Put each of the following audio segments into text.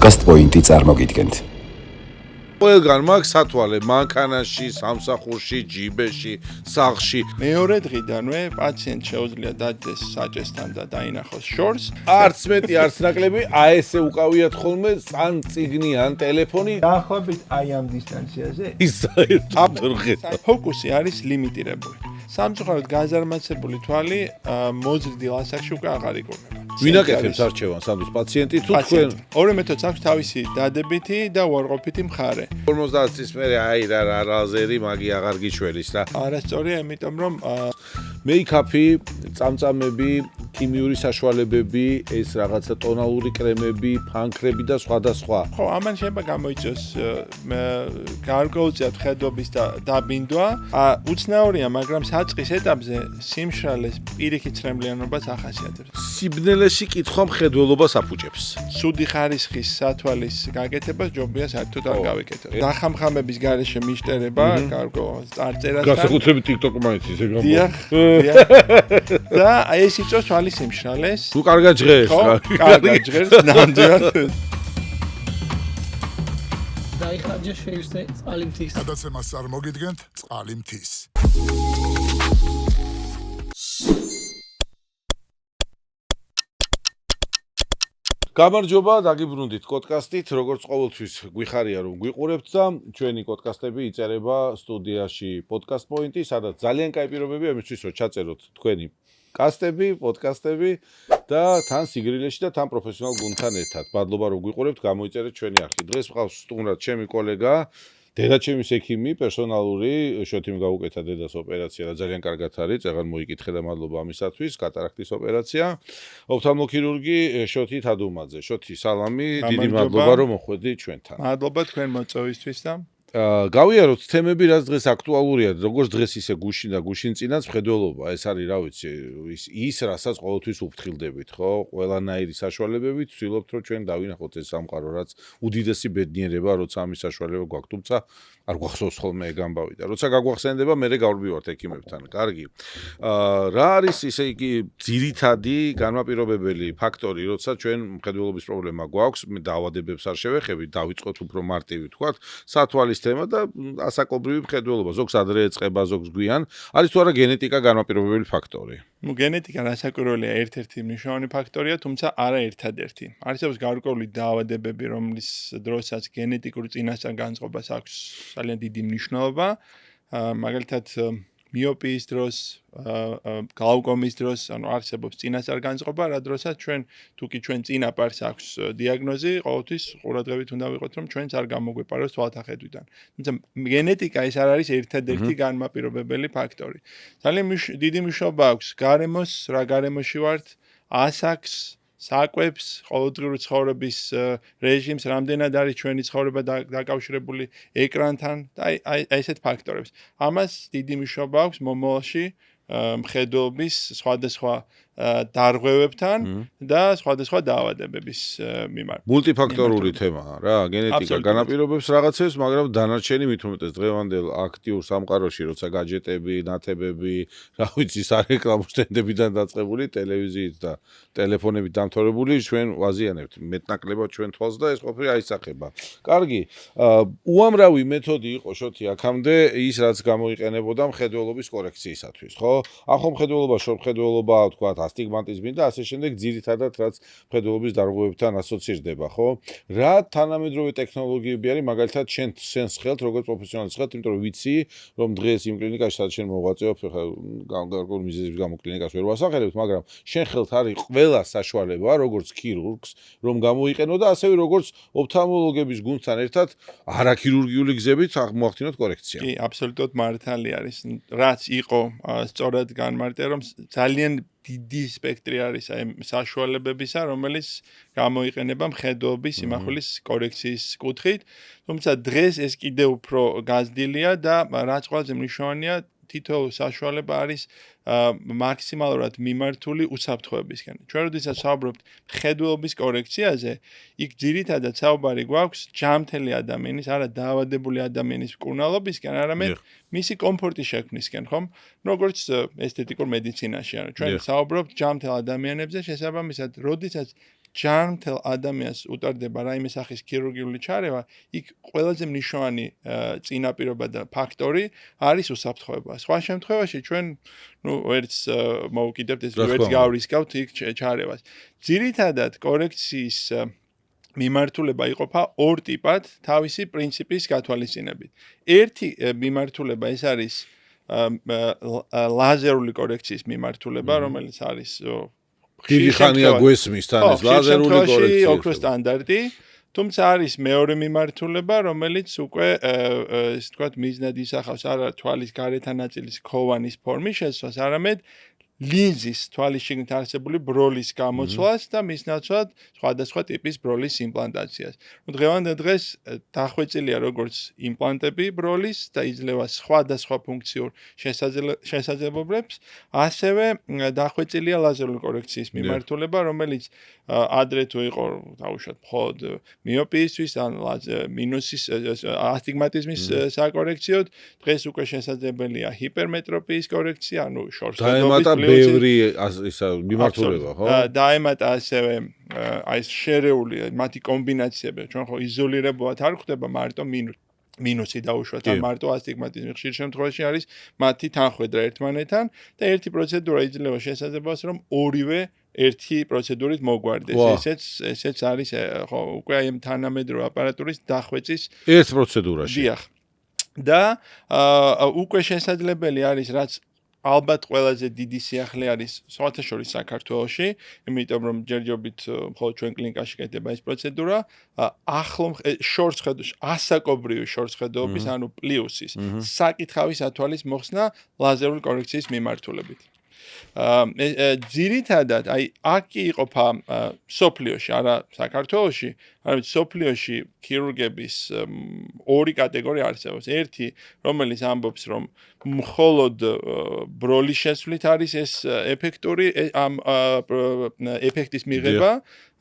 Podcast Point-ი წარმოგიდგენთ. ყველგან მაქვს სათვალე მანქანაში, სამსახურში, ჯიბეში, სახლში. მეორე დღიდანვე პაციენტ შეუძლია დადეს საჭესთან და დაინახოს შორს. არც მეტი, არც ნაკლები, ესე უკავიათ ხოლმე ან წიგნი, ან ტელეფონი. დაახლოებით აი ამ დისტანციაზე ის აბდურღეთ. ფოკუსი არის ლიმიტირებული. სამწუხაროდ გაზარმაცებული თვალი მოზრდილ ასაკში უკვე აღარ იკურნება. ვინაკეთებს არჩევანს ამის პაციენტი თუ თქვენ? ორი მეთოდს აქვს თავისი დადებითი და უარყოფითი მხარე. 50 წლის მერე აი რა რაზერი მაგი აღარ გიჩვენის რა. არასწორია, იმიტომ რომ მეიქაპი, წამწამები, ქიმიური საშუალებები, ეს რაღაცა ტონალური კრემები, ფანქრები და სხვადასხვა. ხო, ამან შეიძლება გამოიწვიოს გარკვეულწილად ხედობის და დაბინდვა. უცნაურია, მაგრამ საწყის ეტაპზე სიმშრალეს პირიქით ცრემლიანობას ახასიათებს. სიბნელეში კითხვა მხედველობას აფუჭებს. სუდი ხარისხის სათვალის გაკეთებას ჯობია საერთოდ არ გავიკეთოთ. დახამხამების გარეშე მიშტერება, გარკვეულ წარწერასთან. განსაკუთრებით TikTok მაინც ისე გამო. დიახ. და ეს იწვევს თვალის სიმშრალეს. თუ კარგად ჟღერს. კარგად ჟღერს, ნამდვილად. დაიხარჯა შეივსე წყალი მთის. გადაცემას წარმოგიდგენთ წყალი მთის. გამარჯობა, დაგიბრუნდით პოდკასტით, როგორც ყოველთვის გვიხარია რომ გვიყურებთ და ჩვენი პოდკასტები იწერება სტუდიაში Podcast Point-ი, სადაც ძალიან კაი პირობებია იმისთვის, რომ ჩაწეროთ თქვენი კასტები, პოდკასტები და თან სიგრილეში და თან პროფესიონალ გუნდთან ერთად. მადლობა რომ გვიყურებთ, გამოიწერეთ ჩვენი არხი. დღეს მყავს სტუმრად ჩემი კოლეგა დედაჩემის ექიმი პერსონალური, შოთიმ გაუკეთა დედას ოპერაცია და ძალიან კარგად არის, წეგან მოიკითხე და მადლობა ამისათვის, კატარაქტის ოპერაცია. ოფთალმოქირურგი შოთი თადუმაძე. შოთი, სალამი, დიდი მადლობა რომ მოხვედი ჩვენთან. მადლობა თქვენ მოწვევისთვის და გავიაროთ თემები, რაც დღეს აქტუალურია, როგორც დღეს ისე გუშინ და გუშინ წინაც მხედველობა. ეს არის, რა ვიცი, ის რასაც ყოველთვის უფრთხილდებით, ხო? ყველანაირი საშუალებებით ვცდილობთ, რომ ჩვენ დავინახოთ ეს სამყარო, რაც უდიდესი ბედნიერება, როცა ამის საშუალება გვაქვს, თუმცა არ გვახსოვს ხოლმე ეგ ამბავი და როცა გაგვახსენდება, მე გავრბივართ ექიმებთან. კარგი. რა არის ისე იგი ძირითადი განმაპირობებელი ფაქტორი, როცა ჩვენ მხედველობის პრობლემა გვაქვს, მე დაავადებებს არ შევეხებით, დავიწყოთ უფრო მარტივი, თქვათ, სათვალის თემა და ასაკობრივი მხედველობა, ზოგს ადრე ეწყება, ზოგს გვიან, არის თუ არა გენეტიკა განმაპირობებელი ფაქტორი. გენეტიკა რასაკვირველია ერთ-ერთი მნიშვნელოვანი ფაქტორია, თუმცა არა ერთადერთი. არსებობს გარკვეული დაავადებები, რომლის დროსაც გენეტიკური წინასწარ განწყობას აქვს ძალიან დიდი მნიშვნელობა. მაგალითად, მიოპიის დროს, გლაუკომის დროს, ანუ არსებობს წინასწარ განწყობა, რა დროსაც თუ კი ჩვენ წინაპარს აქვს დიაგნოზი, ყოველთვის ყურადღებით უნდა ვიყოთ, რომ ჩვენც არ გამოგვეპაროს თვალთახედვიდან. თუმცა გენეტიკა ეს არ არის ერთადერთი განმაპირობებელი ფაქტორი. ძალიან დიდი მნიშვნელობა აქვს გარემოს, რა გარემოში ვართ, ასაკს, საკვებს, ყოველდღიური ცხოვრების რეჟიმს, რამდენად არის ჩვენი ცხოვრება დაკავშირებული ეკრანთან და აი ესეთ ფაქტორებს. ამას დიდი მნიშვნელობა აქვს მომავალში მხედველობის სხვადასხვა დარღვევებთან და სხვადასხვა დაავადებების მიმართ. მულტიფაქტორული თემაა რა, გენეტიკა განაპირობებს რაღაცებს, მაგრამ დანარჩენი მით უმეტეს დღევანდელ აქტიურ სამყაროში, როცა გაჯეტები, ნათებები, რა ვიცი, სარეკლამო სტენდებიდან დაწყებული, ტელევიზიით და ტელეფონებით დამთავრებული, ჩვენ ვაზიანებთ მეტნაკლებად ჩვენ თვალს და ეს ყოფილი აისახება. კარგი, უამრავი მეთოდი იყო შოთი აქამდე ის, რაც გამოიყენებოდა მხედველობის კორექციისათვის, ხო? ახო მხედველობა, შორმხედველობა, თქვათ, ასტიგმატიზმი და ასე შემდეგ, ძირითადად რაც მხედველობის დარღვევებთან ასოცირდება, ხო? რა თანამედროვე ტექნოლოგიები არის, მაგალითად, შენს ხელთ, როგორც პროფესიონალის ხელთ, იმიტომ რომ ვიცი, რომ დღეს იმ კლინიკაში, სადაც შენ მოღვაწეობ, ხა გარკვეული მიზეზების გამო კლინიკას ვერ ვასახელებთ, მაგრამ შენ ხელთ არის ყველა საშუალება, როგორც ქირურგს, რომ გამოიყენო და ასევე როგორც ოფთალმოლოგების გუნდთან ერთად არაქირურგიული გზებით მოახდინოთ კორექცია. კი, აბსოლუტურად მართალი არის. რაც იყო სწორად განმარტია, რომ ძალიან დიდი სპექტრი არის აი საშუალებებისა, რომელიც გამოიყენება მხედველობის იმახვილის კორექციის კუთხით. თუმცა დღეს ეს კიდევ უფრო გაზრდილია და რაც ყველაზე მნიშვნელოვანია, თითოეულ საშუალება არის მაქსიმალურად მიმართული უსაფრთხოებისკენ. ჩვენ როდესაც საუბრობთ მხედველობის კორექციაზე, იქ ძირითადად საუბარი გვაქვს ჯანმრთელი ადამიანის, არა დაავადებული ადამიანის მკურნალობისკენ, არამედ მისი კომფორტის შექმნისკენ, ხომ? როგორც ესთეტიკურ მედიცინაში. ჩვენ საუბრობთ ჯანმრთელ ადამიანებზე, შესაბამისად, როდესაც ჯანმრთელ ადამიანს utardeba რაიმე სახის ქირურგიული ჩარევა, იქ ყველაზე მნიშვნელოვანი წინაპირობა და ფაქტორი არის უსაფრთხოება. სხვა შემთხვევაში ჩვენ ვერც მოვუკიდებთ ეს ვერც გავრისკავთ იქ ჩარევას. ძირითადად კორექციის მიმართულება იყოფა ორ ტიპად, თავისი პრინციპის გათვალისწინებით. ერთი მიმართულება ეს არის ლაზერული კორექციის მიმართულება, რომელიც არის დიდი ხანია გვესმის თან ეს ლაზერული კორექცია. ოქროს სტანდარტი, თუმცა არის მეორე მიმართულება, რომელიც უკვე ესე ვთქვათ მიზნად ისახავს არა თვალის გარეთა ნაწილის ქოვანის ფორმის შეცვლას, არამედ ლინზის თვალის შიგნით არსებული ბროლის გამოცვლას და მის ნაცვლად სხვადასხვა ტიპის ბროლის იმპლანტაციას. დღევანდელ დღეს დახვეწილია როგორც იმპლანტები ბროლის და იძლევა სხვადასხვა ფუნქციურ შესაძლებლობებს, ასევე დახვეწილია ლაზერული კორექციის მიმართულება, რომელიც ადრე თუ იყო დაუშვათ მხოლოდ მიოპიისთვის ან მინუსის ასტიგმატიზმის საკორექციოდ, დღეს უკვე შესაძლებელია ჰიპერმეტროპიის კორექცია, ანუ შორსხედობის ბევრი ისა მიმართულება, ხო? დაემატა ასევე აი ეს შერეული მათი კომბინაციები, ჩვენ ხო იზოლირებულად არ ხდება მარტო მინუსი დაუშვათ ან მარტო ასტიგმატიზმი. ხშირ შემთხვევაში არის მათი თანხვედრა ერთმანეთთან და ერთი პროცედურა იძლევა შესაძლებლობას, რომ ორივე ერთი პროცედურით მოგვარდეს. ესეც არის ხო უკვე აი თანამედროვე აპარატურის დახვეწის ერთ პროცედურაში. დიახ. და უკვე შესაძლებელი არის რაც ალბათ ყველაზე დიდი სიახლე არის სხვათა შორის საქართველოში, იმიტომ რომ ჯერჯერობით მხოლოდ ჩვენ კლინიკაში კეთდება ეს პროცედურა, ახლო შორსხედვაში, ასაკობრივი შორსხედვობის, ანუ პლიუსის საკითხავის ათვალის მოხსნა ლაზერული კორექციის მიმართულებით. ძირითადად, აი აქ კი იყოფა სოფლიოში, არა საქართველოში, არამედ სოფლიოში ქირურგების ორი კატეგორია არსებობს. ერთი, რომელიც ამბობს, რომ მხოლოდ ბროლის შესვლით არის ეს ეფექტური ამ ეფექტის მიღება,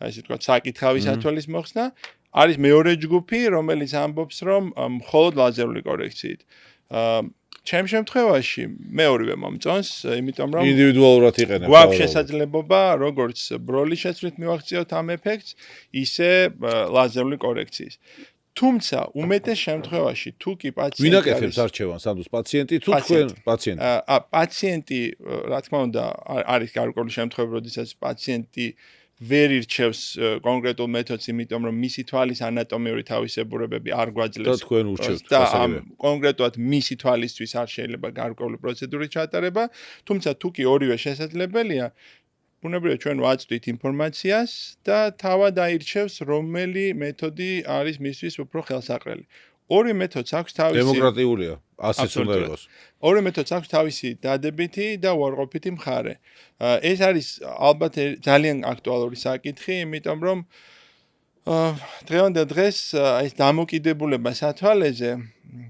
ასე ვთქვათ, საკითხავის ათვალის მოხსნა, არის მეორე ჯგუფი, რომელიც ამბობს, რომ მხოლოდ ლაზერული კორექციით. ჩემ შემთხვევაში მეორევე მომწონს, იმიტომ რომ ინდივიდუალურად იყენებ. გვაქვს შესაძლებლობა როგორც ბროლის შეცვლით მივახციოთ ამ ეფექტს, ისე ლაზერული კორექციის. თუმცა უმეტეს შემთხვევაში თუ კი პაციენტი ვინ აკეთებს არჩევანს, ანუ პაციენტი თუ თქვენ პაციენტი? პაციენტი, რა თქმა უნდა, არის გარკვეული შემთხვევები, როდესაც პაციენტი ვერ ირჩევს კონკრეტულ მეთოდს, იმიტომ რომ მისი თვალის ანატომიური თავისებურებები არ გვაძლევს. და თქვენ ურჩევთ და კონკრეტულად მისი თვალისთვის არ შეიძლება გარკვეული პროცედურით ჩატარება, თუმცა თუ კი ორივე შესაძლებელია, ბუნებრივია ჩვენ ვაწვდით ინფორმაციას და თავად აირჩევს რომელი მეთოდი არის მისთვის უფრო ხელსაყრელი. ორი მეთოდს აქვს თავისი დემოკრატიულია, ასეც უნდა იყოს. ორი მეთოდს აქვს თავისი დადებითი და უარყოფითი მხარე. ეს არის ალბათ ძალიან აქტუალური საკითხი, იმიტომ რომ დღევანდელ დღეს ეს დამოკიდებულება სათვალეზე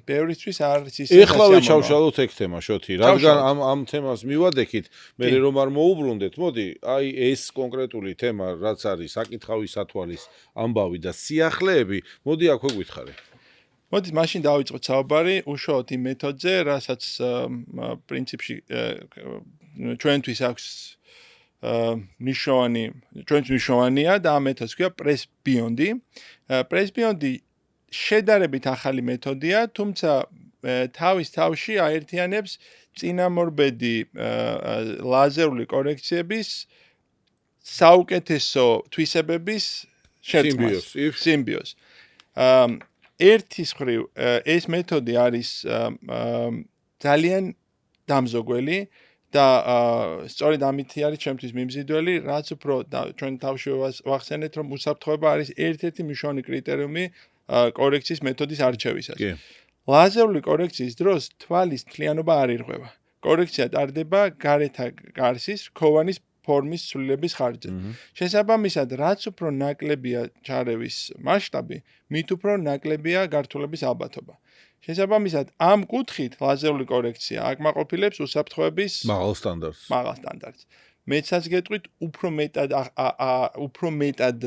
ბევრისთვის არის ისე ეხლა ჩავშალოთ ეგ თემა შოთი, რადგან ამ თემას მივადექით, მე რომ არ მოუბრუნდეთ, მოდი, აი ეს კონკრეტული თემა, რაც არის საკითხავის სათვალის ამბავი და სიახლეები, მოდი აქვე გითხარი. მოდით მაშინ დავიწყოთ საუბარი უშუალოდ იმ მეთოდზე, რასაც პრინციპში ჩვენთვის აქვს მნიშვნელოვანია და ამ მეთოდს ქვია Press Beyond. Press Beyond შედარებით ახალი მეთოდია, თუმცა თავის თავში აერთიანებს წინამორბედი ლაზერული კორექციების საუკეთესო თვისებების შერწყმას, სიმბიოზს. ერთის მხრივ ეს მეთოდი არის ძალიან დამზოგველი და სწორედ ამითი არის ჩემთვის მიმზიდველი, რაც უფრო ჩვენ თავში ვახსენეთ, რომ უსაფრთხოება არის ერთ-ერთი მნიშვნელოვანი კრიტერიუმი კორექციის მეთოდის არჩევისას. ლაზერული კორექციის დროს თვალის მთლიანობა არ ირღვევა. კორექცია ტარდება გარეთა გარსის ქოვანის ფორმის ცვლილების ხარჯზე. შესაბამისად, რაც უფრო ნაკლებია ჩარევის მასშტაბი, მით უფრო ნაკლებია გართულების ალბათობა. შესაბამისად, ამ კუთხით ლაზერული კორექცია აკმაყოფილებს უსაფრთხოების მაღალ სტანდარტს. მეცაც გეტყვით, უფრო მეტად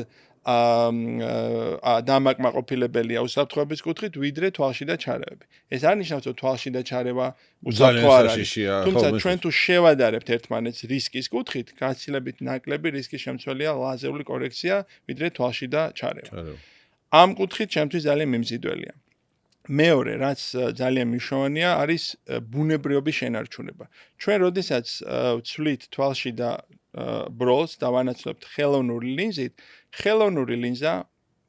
დამაკმაყოფილებელია უსაფრთხოების კუთხით, ვიდრე თვალში და ჩარევები. ეს არ ნიშნავს, რომ თვალში და ჩარევა უსაფრთხო არ არის. თუმცა ჩვენ თუ შევადარებთ ერთმანეთს რისკის კუთხით, გაცილებით ნაკლები რისკის შემცველია ლაზერული კორექცია, ვიდრე თვალში და ჩარევა. ამ კუთხით ჩემთვის ძალიან მიმზიდველია. მეორე, რაც ძალიან მნიშვნელოვანია, არის ბუნებრიობის შენარჩუნება. ჩვენ როდესაც ვცვლით თვალში და ბროლს და ვანაცვლებთ ხელოვნური ლინზით, ხელოვნური ლინზა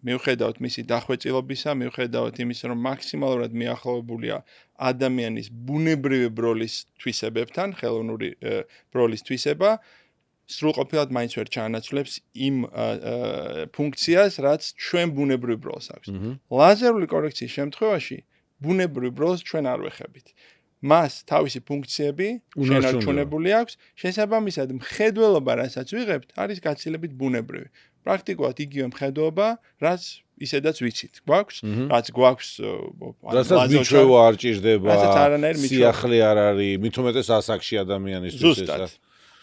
მიუხედავად მისი დახვეწილობისა, მიუხედავად იმისა, რომ მაქსიმალურად მიახლოებულია ადამიანის ბუნებრივი ბროლის თვისებებთან, ხელოვნური ბროლის თვისება სრულყოფილად მაინც ვერ ჩაანაცვლებს იმ ფუნქციას, რაც ჩვენ ბუნებრივ ბროლს აქვს. ლაზერული კორექციის შემთხვევაში ბუნებრივ ბროლს ჩვენ არ ვეხებით. მას თავისი ფუნქციები შენარჩუნებული აქვს, შესაბამისად მხედველობა, რასაც ვიღებთ, არის გაცილებით ბუნებრივი. პრაქტიკულად იგივე მხედველობა, რაც ისედაც ვიცით. გვაქვს, რაც გვაქვს რასაც მიჩვევა არ ჭირდება, სიახლე არ არის, მით უმეტეს ასაკში ადამიანისთვის ესა.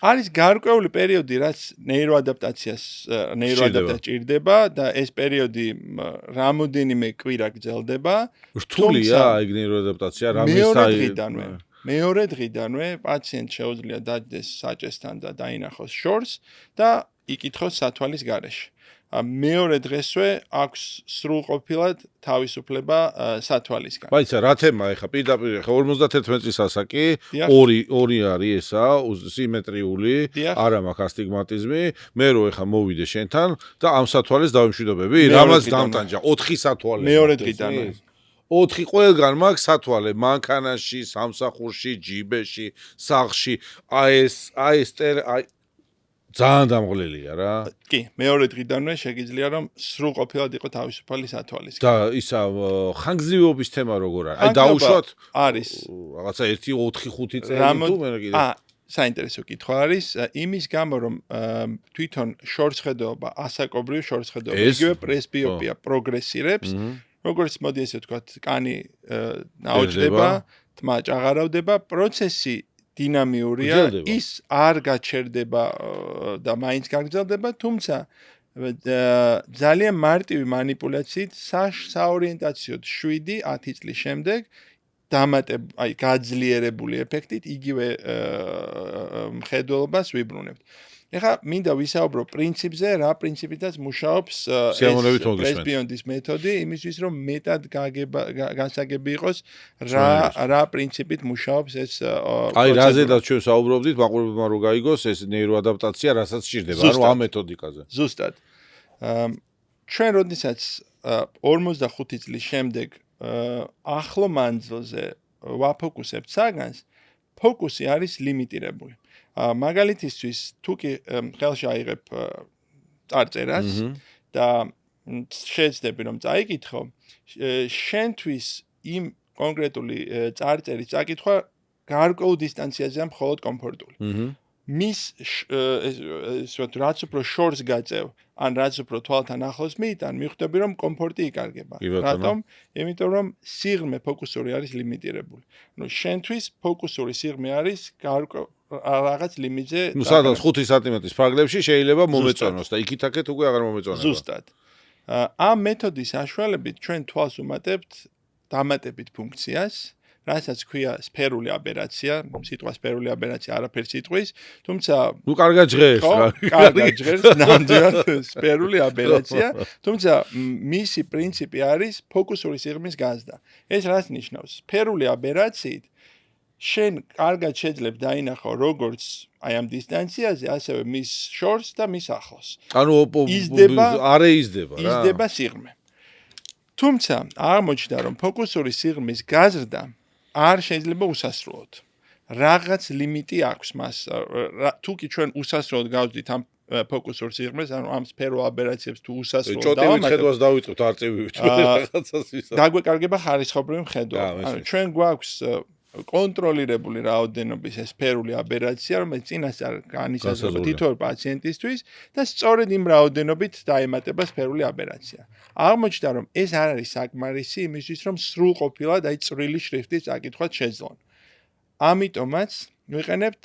არის გარკვეული პერიოდი, რაც ნეიროადაპტაციას ჭირდება და ეს პერიოდი რამოდენიმე კვირა გრძელდება. რთულია ეგ ნეიროადაპტაცია, მეორე დღიდანვე პაციენტ შეუძლია დაჯდეს საჭესთან და დაინახოს შორს და იკითხოს სათვალის გარეშე. მეორე დღესვე აქვს სრულყოფილად თავისუფლება სათვალისგან. მაიცა რა თემა ეხა პირდაპირ ეხა 51 წლის ასაკი, ორი არის ესა, სიმეტრიული, არა მაქვს ასტიგმატიზმი, მე რო ეხა მოვიდე შენთან და ამ სათვალეს დავიმშვიდობები, რამაც დამტანჯა 4 სათვალე. მეორე დღიდანვე 4 ყველგან მაქვს სათვალე, მანქანაში, სამსახურში, ჯიბეში, სახლში, აი ძალიან დამღლელია რა. კი, მეორე დღიდანვე შეგიძლია რომ სრულყოფილად იყო თავისუფალი სათვალის. და ისა ხანგრძლივობის თემა როგორ არის? აი დაუშვათ არის რაღაცა 1-4-5 წელი თუ მე კიდე. საინტერესო კითხვა არის იმის გამო რომ თვითონ შორსხედობა, ასაკობრივ შორსხედობა, იგივე პრესბიოპია პროგრესირებს, როგორც მოდი ესე ვთქვათ, კანი აოჭდება, თმა ჭაღარავდება, პროცესი დინამიურია, ის არ გაჩერდება და მაინც გაგრძელდება, თუმცა ძალიან მარტივი მანიპულაციით საორიენტაციოდ 7-10 წლის შემდეგ გაძლიერებული ეფექტით იგივე მხედველობას ვიბრუნებთ. ეხლა მინდა ვისაუბრო პრინციპზე, რა პრინციპითაც მუშაობს პრესბიონდის მეთოდი, იმისთვის რომ მეტად გასაგები იყოს რა პრინციპით მუშაობს ეს აი რაზედაც ჩვენ საუბრობდით, მაყურებელმა რო გაიგოს ეს ნეიროადაპტაცია, რასაც სჭირდება, ანუ ამ მეთოდიკაზე. ზუსტად. ჩვენ როდესაც 45 წლის შემდეგ ახლო მანძილზე ვაფოკუსებთ საგანს, ფოკუსი არის ლიმიტირებული. მაგალითისთვის თუ კი ხელში აიღებ წარწერას და შეეცდები რომ წაიკითხო, შენთვის იმ კონკრეტული წარწერის წაკითხვა გარკვეულ დისტანციაზეა მხოლოდ კომფორტული. მის რაც უფრო შორს გაწევ, ან რაც უფრო თვალთან ახლოს მიიტან, მიხვდები რომ კომფორტი იკარგება. რატომ? იმიტომ რომ სიღრმე ფოკუსური არის ლიმიტირებული. ანუ შენთვის ფოკუსური სიღრმე არის რაღაც ლიმიტზე. ნუ სადაც 5 სანტიმეტრის ფრაგლებში შეიძლება მომეწონოს და იქით-აქეთ უკვე აღარ მომეწონება. ზუსტად. ამ მეთოდის საშუალებით ჩვენ თვალს უმატებთ დამატებით ფუნქციას, რასაც ქვია სფერული აბერაცია, სიტყვა სფერული აბერაცია არაფერს იტყვის, თუმცა ნუ კარგად ჟღერს რა. კარგად ჟღერს, ნამდვილად სფერული აბერაცია, თუმცა მისი პრინციპი არის ფოკუსური სიღრმის გაზრდა. ეს რას ნიშნავს? სფერული აბერაციით შენ კარგად შეძლებ დაინახო როგორც აი ამ დისტანციაზე, ასევე მის შორს და მის ახლოს. ანუ არე იზრდება რა. იზრდება სიღრმე. თუმცა აღმოჩნდა რომ ფოკუსური სიღრმის გაზრდა არ შეიძლება უსასრულოდ. რაღაც ლიმიტი აქვს მას. თუ კი ჩვენ უსასრულოდ გავზდით ამ ფოკუსურ სიღრმეს, ანუ ამ სფერულ აბერაციებს თუ უსასრულოდ დავამატებთ, ხედვას დავიწყებთ, არ წევივით რაღაცას ისა. დაგვეკარგება ხარისხობრივი მხედველობა. ანუ ჩვენ გვაქვს კონტროლირებული რაოდენობის სფერული აბერაცია, რომელიც წინასწარ განისაზღვრება თითოეულ პაციენტისთვის და სწორედ იმ რაოდენობით დაემატება სფერული აბერაცია. აღმოჩნდა, რომ ეს არ არის საკმარისი იმისთვის, რომ სრულყოფილად აი წვრილი შრიფტის წაკითხვა შეძლონ. ამიტომაც ვიყენებთ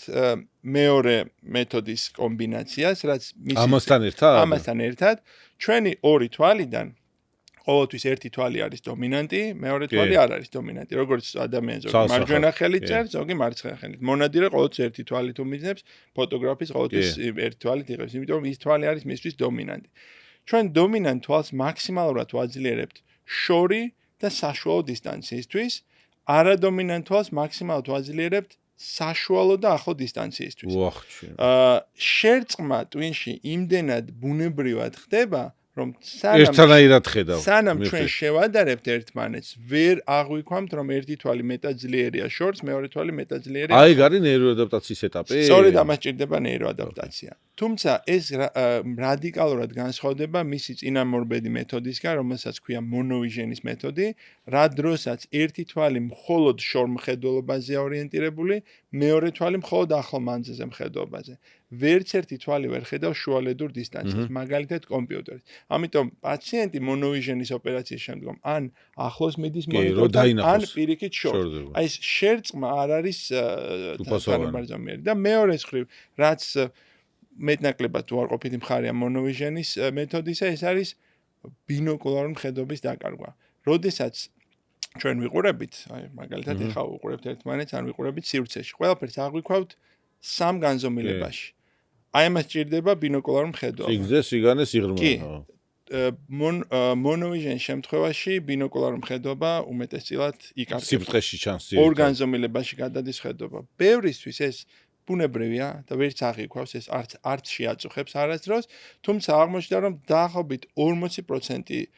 მეორე მეთოდის კომბინაციას, რაც ამასთან ერთად ჩვენი ორი თვალიდან ყოველთვის ერთი თვალი არის დომინანტი, მეორე თვალი არ არის დომინანტი. როგორც ადამიანს ზოგი მარჯვენა ხელით წერს, ზოგი მარცხენა ხელით. მონადირე ყოველთვის ერთი თვალი თუ მიძნებს, ფოტოგრაფის ყოველთვის ერთი თვალით იღებს, იმიტომ ის თვალი არის მისთვის დომინანტი. ჩვენ დომინანტ თვალს მაქსიმალურად ვაძლიერებთ შორი და საშუალო დისტანციისთვის, არადომინანტ თვალს მაქსიმალურად ვაძლიერებთ საშუალო და ახლო დისტანციისთვის. შერწყმა ტვინში იმდენად ბუნებრივად ხდება, რომ ერთანაირად ხედავ. სანამ ჩვენ შევადარებთ ერთმანეთს, ვერ აღვიქვამთ, რომ ერთი თვალი მეტად ძლიერია შორს, მეორე თვალი მეტად ძლიერია. აი, არის ნეიროადაპტაციის ეტაპი? სწორედ ამას ჭირდება ნეიროადაპტაცია. თუმცა ეს რადიკალურად განსხვავდება მისი წინამორბედი მეთოდისგან, რომელსაც ქვია მონოვიჟენის მეთოდი, რა დროსაც ერთი თვალი მხოლოდ შორ მხედველობაზეა ორიენტირებული, მეორე თვალი მხოლოდ ახლო მანძილზე მხედველობაზე. ვერც ერთი თვალი ვერ ხედავს შუალედურ დისტანციას, მაგალითად კომპიუტერით. ამიტომ პაციენტი მონოვიჟენის ოპერაციის შემდგომ ან ახლოს მიდის მონიტორთან, ან პირიქით შორს. აი ეს შერწყმა არ არის თანაბარზომიერი და მეორე მხრივ, რაც მეტნაკლებად უარყოფითი მხარეა მონოვიჟენის მეთოდისა, ეს არის ბინოკულარული მხედრობის დაკარგვა. როდესაც ჩვენ ვიყურებით, აი მაგალითად ეხლა ვიყურებთ ერთმანეთს, ან ვიყურებით სივრცეში, ყველაფერს აღვიქვავთ სამ განზომილებაში. აი ამას ჭირდება ბინოკულარული მხედრობა. სიგრძე, სიგანე, სიღრმე. კი. მონოვიჟენის შემთხვევაში ბინოკულარული მხედრობა უმეტესწილად იკარგება. სიბრტყეში ჩანს. ორ განზომილებაში გადადის მხედრობა. ბევრისთვის ეს ბუნებრივია და ვერც აღიქვავს, ეს არც შეაწუხებს არასდროს, თუმცა აღმოჩნდა, რომ დაახლოებით 40%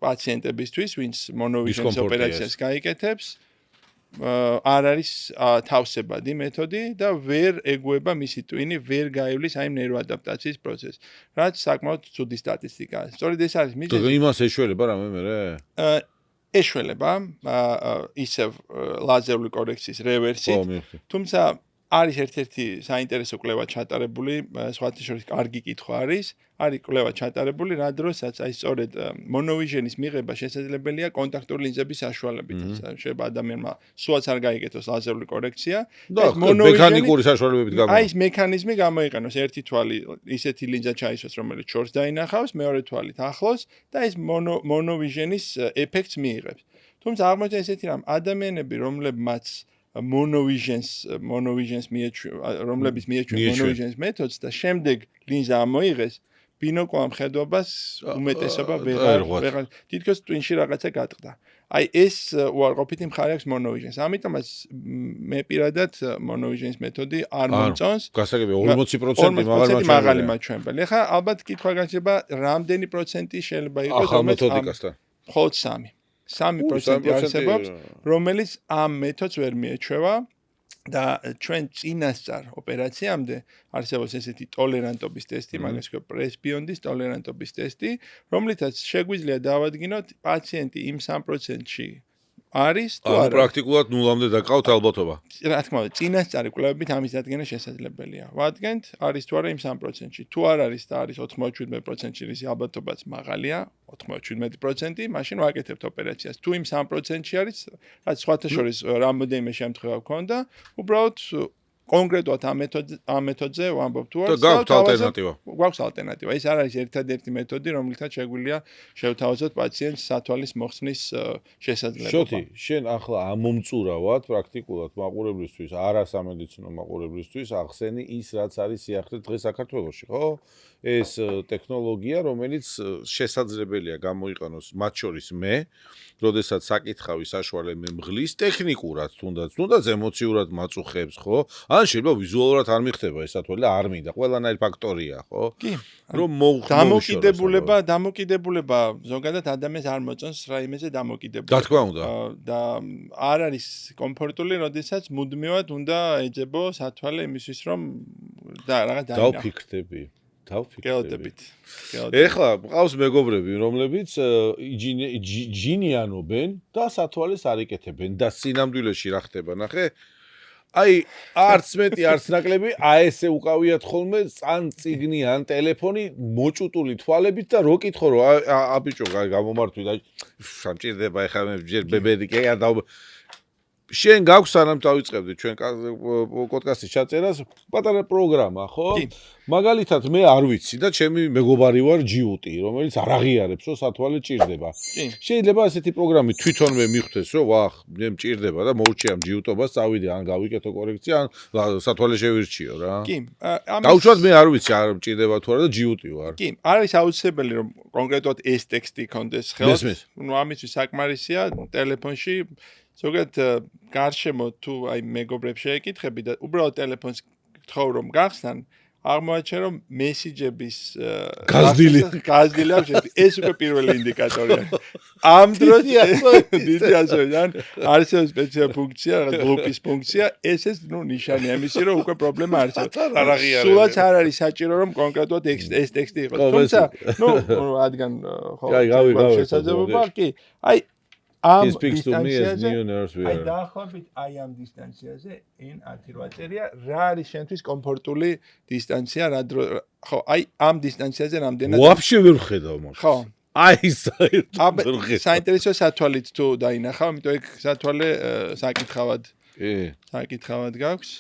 პაციენტებისთვის, ვინც მონოვიჟენის ოპერაციას გაიკეთებს, არ არის თავსებადი მეთოდი და ვერ ეგუება მისი ტვინი, ვერ გაივლის აი ნეიროადაპტაციის პროცესს, რაც საკმაოდ ცუდი სტატისტიკაა. სწორედ ეს არის მიზეზი. თუ იმას ეშველება რამე მერე? ეშველება, ისევ ლაზერული კორექციის რევერსით, თუმცა არის ერთ-ერთი საინტერესო კვლევა ჩატარებული, სხვათა შორის კარგი კითხვა არის კვლევა ჩატარებული, რა დროსაც აი სწორედ მონოვიჟენის მიღება შესაძლებელია კონტაქტური ლინზების საშუალებით. შეიძლება ადამიანმა სულაც არ გაიგეთოს ლაზერული კორექცია. და მექანიკური საშუალებებით გამოიყენოს. აი ეს მექანიზმი გამოიყენოს, ერთი თვალი ისეთი ლინზა ჩაისვას, რომელიც შორს დაინახავს, მეორე თვალით ახლოს და ეს მონოვიჟენის ეფექტს მიიღებს. თუმცა აღმოჩნდა ესეთი რამ, ადამიანები, რომლებმაც მონოვიჟენს რომლების მიეჩვენ მონოვიჟენის მეთოდს და შემდეგ ლინზა ამოიღეს, ბინოკულარ მხედრობას უმეტესობა ვეღარ თითქოს ტვინში რაღაცა გატყდა. აი ეს უარყოფითი მხარე აქვს მონოვიჟენს. ამიტომაც მე პირადად მონოვიჟენის მეთოდი არ მომწონს. გასაგები 40% მაღალი მაჩვენებელი. ეხლა ალბათ კითხვა გაჩნდება, რამდენი პროცენტი შეიძლება იყოს ახალ მეთოდიკასთან? მხოლოდ 3% არსებობს, რომელიც ამ მეთოდს ვერ მიეჩვევა და ჩვენ წინასწარ ოპერაციამდე არსებობს ესეთი ტოლერანტობის ტესტი, მაგას ქვია პრესბიონდის ტოლერანტობის ტესტი, რომლითაც შეგვიძლია დავადგინოთ პაციენტი იმ 3%-ში არის თუ არა. პრაქტიკულად ნულამდე დაკავთ ალბათობა. რა თქმა უნდა, წინასწარი კვლევებით ამის დადგენა შესაძლებელია. ვადგენთ, არის თუ არა იმ 3%-ში. თუ არ არის და არის 97%-ში, რის ალბათობაც მაღალია, 97%, მაშინ ვაკეთებთ ოპერაციას. თუ იმ 3%-ში არის, რაც სხვათა შორის რამოდენიმე შემთხვევა გქონდა, უბრალოდ კონკრეტულად ამ მეთოდზე ვამბობ თუ არის. გაქვთ ალტერნატივა. გვაქვს ალტერნატივა. ეს არ არის ერთადერთი მეთოდი, რომლითაც შეგვიძლია შევთავაზოთ პაციენტს სათვალის მოხსნის შესაძლებლობა. შოთი, შენ ახლა ამომწურავად პრაქტიკულად მაყურებლისთვის, არასამედიცინო მაყურებლისთვის ახსენი ის, რაც არის სიახლე დღეს საქართველოში, ხო? ეს ტექნოლოგია, რომელიც შესაძლებელია გამოიყენოს მათ შორის მე, როდესაც საკითხავი საშუალება მღლის ტექნიკურად, თუნდაც ემოციურად მაწუხებს, ხო? ან შეიძლება ვიზუალურად არ მიხდება ეს სათვალე და არ მინდა. ყველანაირი ფაქტორია, ხო? კი. რომ დამოკიდებულება ზოგადად ადამიანს არ მოწონს რაიმეზე დამოკიდებულება. რა თქმა უნდა. და არ არის კომფორტული, როდესაც მუდმივად უნდა ეძებო სათვალე იმისთვის, რომ რაღაც დავფიქრდები. გეოდებით. ეხლა მყავს მეგობრები, რომლებიც ჯინიანობენ და სათვალეს არ იკეთებენ და სინამდვილეში რა ხდება, ნახე? აი, არც მეტი, არც ნაკლები, ესე უკავიათ ხოლმე ან წიგნი, ან ტელეფონი მოჭუტული თვალებით და რო კითხო, რომ აბიჭო, გამომართვი და სამჭირდება ეხლა მე ჯერ ბებერი კი არ და შენ გაქვს სანამ დავიწყებდი ჩვენ პოდკასტის ჩაწერას პატარა პროგრამა, ხო? მაგალითად მე არ ვიცი და ჩემი მეგობარი ვარ ჯიუტი, რომელიც არ აღიარებს, რომ სათვალე ჭირდება. შეიძლება ასეთი პროგრამი თვითონვე მიხვდეს, რომ ვახ, მე მჭირდება და მოუჩია ჯიუტობას, წავიდე ან გავიკეთო კორექცია, ან სათვალე შევირჩიო რა. კი, დაუშვათ მე არ ვიცი არ მჭირდება თუ არა და ჯიუტი ვარ. კი, არის აუცილებელი რომ კონკრეტულად ეს ტექსტი კონდეს ხელს. ნუ ამისთვის საკმარისია ტელეფონში ზოგადად გარშემო თუ აი მეგობრებს შეეკითხები და უბრალოდ ტელეფონს გთხოვ რომ გახსნან აღმოაჩენ რომ მესიჯების გაზდილი აქვს ეს უკვე პირველი ინდიკატორია. ამ დროს დიდი ასოიდან არსებობს სპეციალური ფუნქცია, რაღაც ბლოკის ფუნქცია, ეს ნუ ნიშანია იმისი რომ უკვე პრობლემა არსებობს. სულაც არ არის საჭირო რომ კონკრეტულად ეს ტექსტი იყოს. თუმცა ნუ რადგან ხო შესაძლებლობა კი აი ამ დისტანციაზე აი დაახლოებით აი ამ დისტანციაზე n-8 წერია რა არის შენთვის კომფორტული დისტანცია რა დრო ხო აი ამ დისტანციაზე რამდენად ვაფშე ვერ ხედავ მოხდა ხო აი საერთოდ საინტერესო სათვალით თუ დაინახავ იმიტომ ეგ სათვალე საკითხავად გაქვს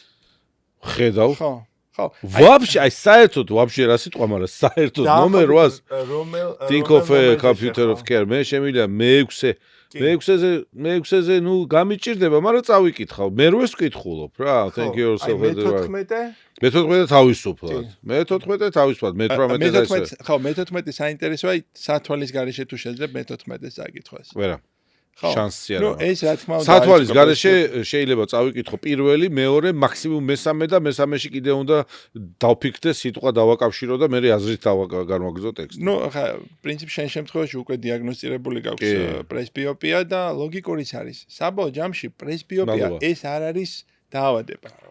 ხედავ ხო ხო ვაფშე აი საერთოდ ვაფშე რა სიტყვა მაგრამ საერთოდ ნომერ 8 think of a computer of care მე შემიძლია მე-6-ზე ნუ გამიჭირდება, მაგრამ წავიკითხავ. მე როეს ვკითხულობ რა. Thank you yourself. მე-14 თავისუფლად. მე-14 თავისუფლად, მე-18 და ესე. ხო, მე-14 საინტერესოა სათვალის გარეშე თუ შეძლებ მე-14-ს წაკითხვას. ვერა. შანსია. ნუ ეს რა თქმა უნდა სათვალის გარეშე შეიძლება წავიკითხო პირველი, მეორე, მაქსიმუმ მესამე და მესამეში კიდე უნდა დავფიქრდე სიტყვა დავაკავშირო და მე აზრით გავაგზო ტექსტი. ნუ ხა პრინციპი შენ შემთხვევაში უკვე დიაგნოსტირებული გაქვს პრესბიოპია და ლოგიკურიც არის. საბოლოო ჯამში პრესბიოპია ეს არ არის დაავადება.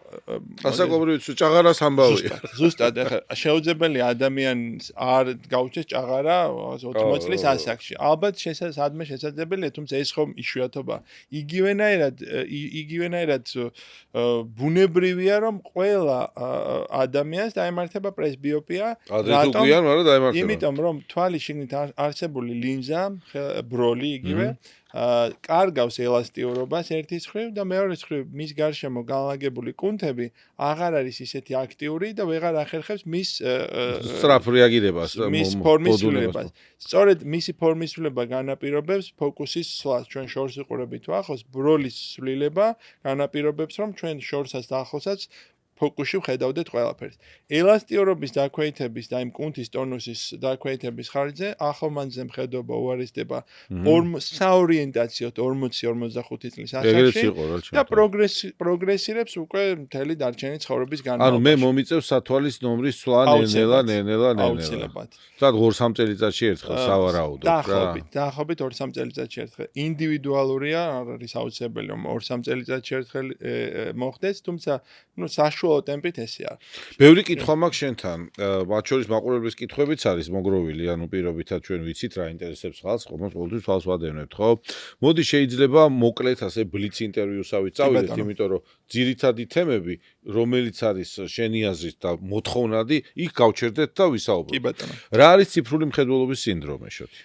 ასაკობრივი ჭაღარას ამბავია. ზუსტად ახლა შეუძლებელია ადამიანს არ გაუჩეს ჭაღარა 80 წლის ასაკში. ალბათ სადმე შესაძლებელია, თუმცა ეს ხომ იშვიათობა. იგივენაირად ბუნებრივია, რომ ყველა ადამიანს დაემართება პრესბიოპია. რატომ? დაემართება. იმიტომ რომ თვალის შიგნით არსებული ლინზა, ბროლი იგივე კარგავს ელასტიურობას ერთის მხრივ და მეორეს მხრივ მის გარშემო განლაგებული კუნთები აღარ არის ისეთი აქტიური და ვეღარ ახერხებს მის სწრაფ რეაგირებას და მის ფორმის ცვლილებას. სწორედ მისი ფორმის ცვლილება განაპირობებს ფოკუსის სვლას. ჩვენ შორს ვიყურებით ახლოს, ბროლის ცვლილება განაპირობებს რომ ჩვენ შორსაც და ახლოსაც ფოკუსში ვხედავდეთ ყველაფერს. ელასტიურობის დაქვეითების და იმ კუნთის ტონუსის დაქვეითების ხარჯზე ახლომანძე მხედობა უარესდება საორიენტაციოდ 40-45 წლის ასაკში და პროგრესირებს უკვე მთელი დარჩენილი ცხოვრების განმავლობაში. ანუ მე მომიწევს სათვალის ნომრის სვლა ნელა. აუცილებლად. თად 2-3 წელიწადში ერთხელ სავარაუდოდ რა. დაახლოებით 2-3 წელიწადში ერთხელ. ინდივიდუალურია, არ არის აუცილებელი რომ 2-3 წელიწადში ერთხელ მოხდეს, თუმცა ნუ საშუალო ტემპით ესეა. ბევრი კითხვა მაქვს შენთან. მათ შორის მაყურებლის კითხვებიც არის მოგროვილი, ანუ პირობითად ჩვენ ვიცით რა ინტერესებს ხალხს, ხომ ყოველთვის თვალს ვადევნებთ, ხო? მოდი შეიძლება მოკლედ ასე ბლიც ინტერვიუსავით წავიდეთ, იმიტომ რომ ძირითადი თემები, რომელიც არის შენი აზრით და მოთხოვნადი, იქ გავჩერდეთ და ვისაუბროთ. კი ბატონო. რა არის ციფრული მხედველობის სინდრომე შოთი?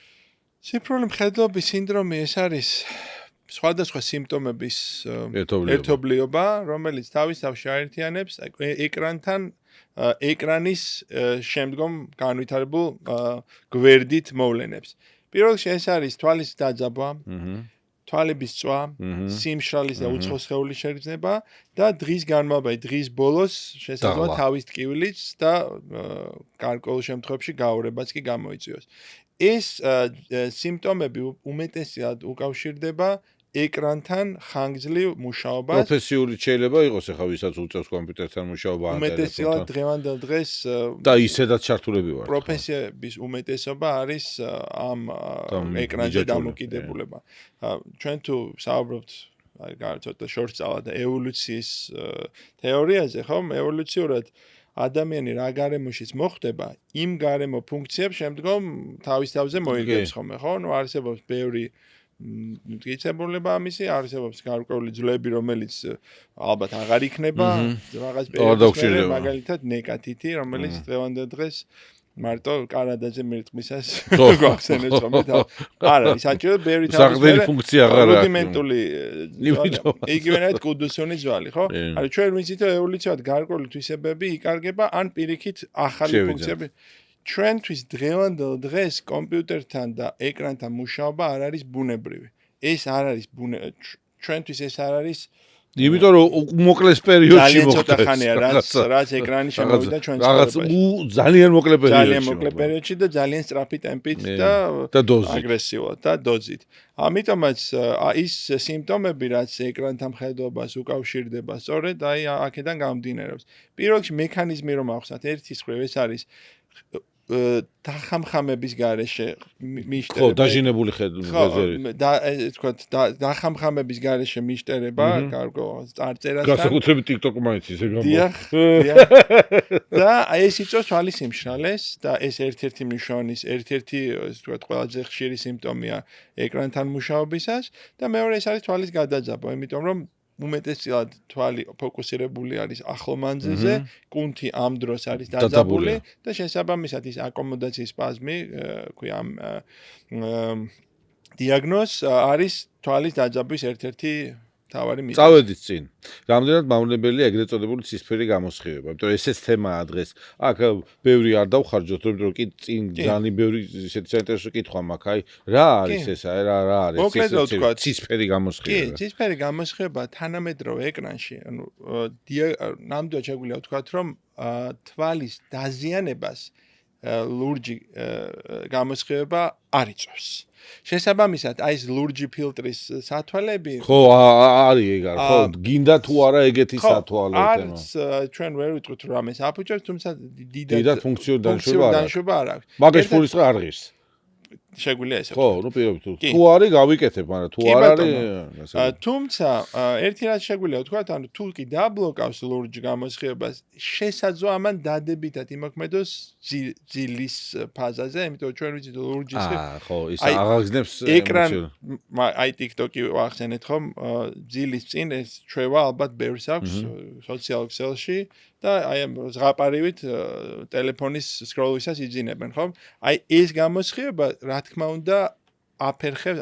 ციფრული მხედველობის სინდრომი ეს არის სხვადასხვა სიმპტომების ერთობლიობა, რომელიც თავისთავად აერთიანებს ეკრანის შემდგომ განვითარებულ გვერდით მოვლენებს. პირველ რიგში ეს არის თვალის დაძაბვა, თვალების წვა, სიმშრალის და უცხო სხეულის შეგრძნება და დღის განმავლობაში, დღის ბოლოს შესაძლოა თავის ტკივილიც და გარკვეულ შემთხვევებში გაურებაც კი გამოიწვიოს. ეს სიმპტომები უმეტესად უკავშირდება ეკრანთან ხანგრძლივ მუშაობას. პროფესიული შეიძლება იყოს ახლა ვისაც უწევს კომპიუტერთან მუშაობა ან უმეტესად დღევანდელ დღეს და ისედაც ჩართულები ვართ. პროფესიების უმეტესობა არის ამ ეკრანზე დამოკიდებულება. ჩვენ თუ საუბრობთ აი ცოტა შორს წავა და ევოლუციის თეორიაზე, ხომ? ევოლუციურად ადამიანი რა გარემოშიც მოხვდება, იმ გარემო ფუნქციებს შემდგომ თავის თავზე მოიგებს ხოლმე, ხო? ნუ არსებობს ბევრი მტკიცებულება ამისი, არსებობს გარკვეული ძვლები, რომელიც ალბათ აღარ იქნება, რაღაც პერიოდში მაგალითად ნეკათიტი, რომელიც დღევანდელ დღეს მარტო კანადაზე მირტყმისას გვახსენებს რომ არა საჭირო ბევრი საყრდენი ფუნქცია აღარ აქვს რუდიმენტული იგივენად კუდუსონი ძვალი ხო არა ჩვენ ვიცით რომ ევოლუციად გარკვეული თვისებები იკარგება ან პირიქით ახალი ფუნქციები ჩვენთვის დღევანდელ დღეს კომპიუტერთან და ეკრანთან მუშაობა არ არის ბუნებრივი ეს არ არის ჩვენთვის ეს არ არის იმიტომ რომ მოკლეს პერიოდში მოხდა ხანია რაც ეკრანი შემოვიდა ჩვენ ცხოვრებაში ძალიან მოკლე პერიოდში და ძალიან სწრაფი ტემპით და აგრესიულად და დოზით ამიტომაც ის სიმპტომები რაც ეკრანთან მხედვებას უკავშირდება სწორედ აი აქედან გამომდინარეობს პირველ რიგში მექანიზმი რომ ახსნათ ერთის მხრივ ეს არის დახამხამების გარეშე მიშტერება ხო დაჟინებული ხედვით და თქვა დახამხამების გარეშე მიშტერება გარკვეულ წარწერასთან განსაკუთრებით TikTok მაინც ისე გამო დიახ და ეს იწვევს თვალის სიმშრალეს და ეს ერთ-ერთი მნიშვნელოვანი ერთ-ერთი თქვა ყველაზე ხშირი სიმპტომია ეკრანთან მუშაობისას და მეორე ეს არის თვალის გადაძაბვა იმიტომ რომ უმეტესწილად თვალი ფოკუსირებული არის ახლო მანძილზე, კუნთი ამ დროს არის დაძაბული და შესაბამისად ის აკომოდაციის სპაზმი, ქვია ამ დიაგნოზს არის თვალის დაძაბვის ერთ-ერთი თავარი მიზეზი. წავედით წინ. რამდენად მავნებელია ეგრეთ წოდებული ცისფერი გამოსხივება, იმიტომ რომ ესეც თემაა დღეს. აქ ბევრი არ დავხარჯოთ, რომ კი წინ ძალიან ბევრი ისეთი საინტერესო კითხვა მაქვს, აი რა არის ეს, აი რა არის ცისფერი გამოსხივება. კი, ცისფერი გამოსხივება თანამედროვე ეკრანში, ანუ ნამდვილად შეგვიძლია ვთქვათ, რომ თვალის დაზიანებას ლურჯი გამოსხივება არ იწვევს. შესაბამისად, აი ეს ლურჯი ფილტრის სათვალები ხო, არის ეგ არის, ხო, გინდა თუ არა ეგეთი სათვალე არის, ჩვენ ვერ ვიტყვით რომ ამას აფუჭებს, თუმცა დიდად ფუნქციური დანიშნულება არ აქვს. მაგას ფულის არ ღირს. შეგვიძლია ესე. ხო, ნუ პირობითი. თუ არის გავიკეთებ, მაგრამ თუ არ არის, თუმცა ერთი რაც შეგვიძლია ვთქვათ, ანუ თუ კი დაბლოკავს ლურჯ გამოსხივებას, შესაძლოა ამან დადებითად იმოქმედოს ძილის ფაზაზე, იმიტომ რომ ჩვენ ვიცით ლურჯის ხო, ის აღაგზნებს ეკრან აი TikTok-ი ვახსენეთ ხომ, ძილის წინ ეს ჩვევა ალბათ ბევრს აქვს სოციალურ ქსელში და აი ამ ზღაპარივით ტელეფონის სკროლისას იძინებენ ხომ? აი ეს გამოსხივება რა თქმა უნდა აფერხებს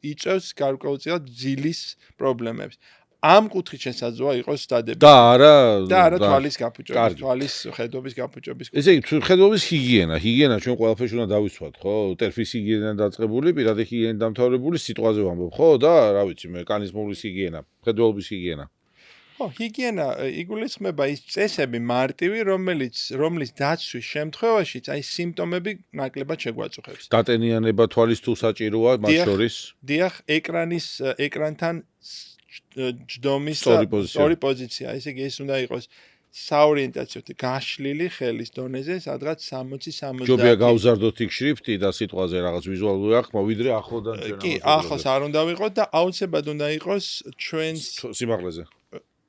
იწევს გარკვეულწილად ძილის პრობლემებს. ამ კუთხით შესაძლოა იყოს დადებითი. და არა თვალის გაფუჭების, თვალის ხედვების გაფუჭების. ესე იგი ხედვების ჰიგიენა ჩვენ ყველაფერში უნდა დავიცვათ, ხო? ტერფის ჰიგიენა დაწყებული, პირადი ჰიგიენა დამთავრებული, სიტყვაზე ვამბობ, ხო? და რა ვიცი მე, კანისმოვლის ჰიგიენა, ხედვების ჰიგიენა. ხო, ჰიგიენა იგულისხმება ის წესები მარტივი, რომლის დაცვის შემთხვევაშიც აი სიმპტომები ნაკლებად შეგვაწუხებს. დატენიანება თვალის თუ საჭიროა მათ შორის? დიახ, ეკრანთან ჯდომის სწორი პოზიცია. ესე იგი ეს უნდა იყოს საორიენტაციოდ გაშლილი ხელის დონეზე, სადღაც 60-70. ჯობია გავზარდოთ იქ შრიფტი და სიტყვაზე რაღაც ვიზუალური აღქმა, ვიდრე ახლოდან ჩვენ. კი, ახლოს არ უნდა ვიყოთ და აუცილებლად უნდა იყოს ჩვენს სიმაღლეზე.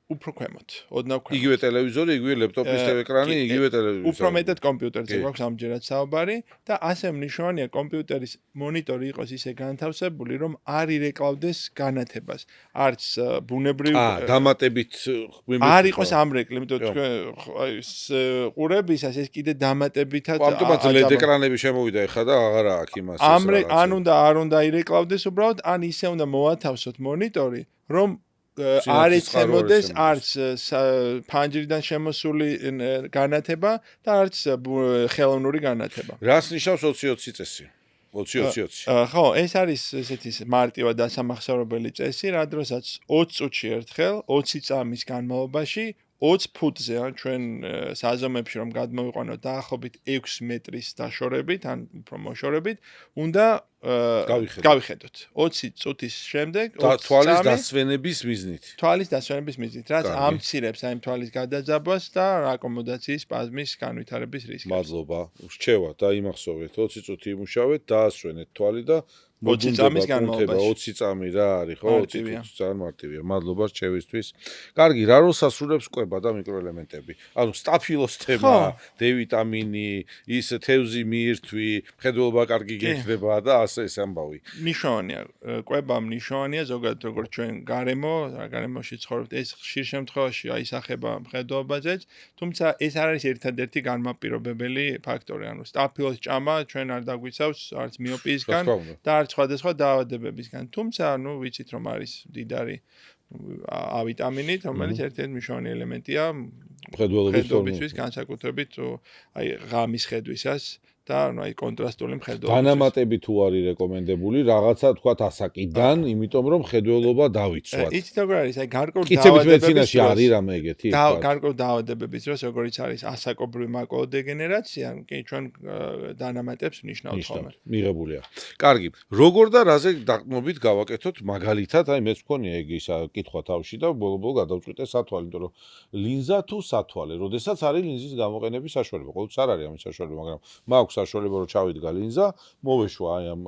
უფრო ქვემოთ, ოდნავ ქვემოთ. იგივე ტელევიზორი, იგივე ლეპტოპის ეკრანი, იგივე ტელევიზორი. უფრო მეტად კომპიუტერზე გვაქვს ამჯერად საუბარი და ასე მნიშვნელოვანია კომპიუტერის მონიტორი იყოს ისე განთავსებული, რომ არ ირეკლავდეს განათებას. არც ბუნებრივ დამატებით არ იყოს ამრეკლი, იმიტომ რომ ყურებისას ეს კიდე დამატებითად ავტომატურად LED ეკრანები შემოვიდა ეხლა და აღარა აქვს იმას. ან არ უნდა ირეკლავდეს უბრალოდ, ან ისე უნდა მოათავსოთ მონიტორი, რომ არ ეცემოდეს არც ფანჯრიდან შემოსული განათება და არც ხელოვნური განათება. რას ნიშნავს 20-20 წესი? 20-20. ხო, ეს არის ესეთი მარტივად დასამახსოვრებელი წესი, რა დროსაც 20 წუთში ერთხელ 20 წამის განმავლობაში 20 ფუტზე ან ჩვენ საზომებში რომ გადმოვიყვანოთ დაახლოებით 6 მეტრის დაშორებით ან უფრო მოშორებით, უნდა გავიხედოთ. 20 წუთის შემდეგ თვალის დასვენების მიზნით. თვალის დასვენების მიზნით, რაც ამცირებს აი თვალის გადაძაბვას და აკომოდაციის სპაზმის განვითარების რისკს. მადლობა. რჩევათ და იმახსოვრეთ 20 წუთი იმუშავეთ, დაასვენეთ თვალი და 20 წამის განმავლობაში 20 წამი რა არის, ხო? 20 წუთი ძალიან მარტივია. მადლობა რჩევისთვის. კარგი, რა როლს ასრულებს კვება და მიკროელემენტები? ანუ სტაფილოს თემა, D ვიტამინი, ის თევზი მიირთვი, მხედველობა კარგი გექნება და ასე ასე ეს ამბავი. ნიშნავენია, კვება ნიშნავენია ზოგადად როგორც ჩვენ გარემოში ცხოვრობთ, ეს ხშირ შემთხვევაში აისახება მხედველობაზეც, თუმცა ეს არ არის ერთადერთი განმაპირობებელი ფაქტორი, ანუ სტაფილოს ჭამა ჩვენ არ დაგვიცავს არც მიოპიისგან და არც სხვადასხვა დაავადებებისგან, თუმცა ვიცით რომ არის მდიდარი ავიტამინით, რომელიც ერთ-ერთი მნიშვნელოვანი ელემენტია მხედველობისთვის, განსაკუთრებით აი ღამის ხედვისას და აი კონტრასტული მხედველობა. განამატები თუ არის რეკომენდებული, რაღაცა თქვათ ასაკიდან, იმიტომ რომ მხედველობა დავიცვათ. იცით როგორ არის, აი გარკვეულ კიცებით მეცინაში არის რამე ეგეთი? გარკვეულ დაავადებების დროს, როგორიც არის ასაკობრივი მაკულოდეგენერაცია, კი ჩვენ დანამატებს ნიშნავთ ხოლმე. მიღებულია. კარგი. როგორ და რაზე დაყრდნობით გავაკეთოთ მაგალითად, აი მეც მქონია ეგ ისა კითხვა თავში და ბოლო-ბოლო გადავწყვიტე სათვალე, იმიტომ რომ ლინზა თუ სათვალე, როდესაც არის ლინზის გამოყენების საშუალება, ყოველთვის არ არის ამის საშუალება, მაგრამ მაქვს საშუალება რომ ჩავიდგა ლინზა, მოვეშვა აი ამ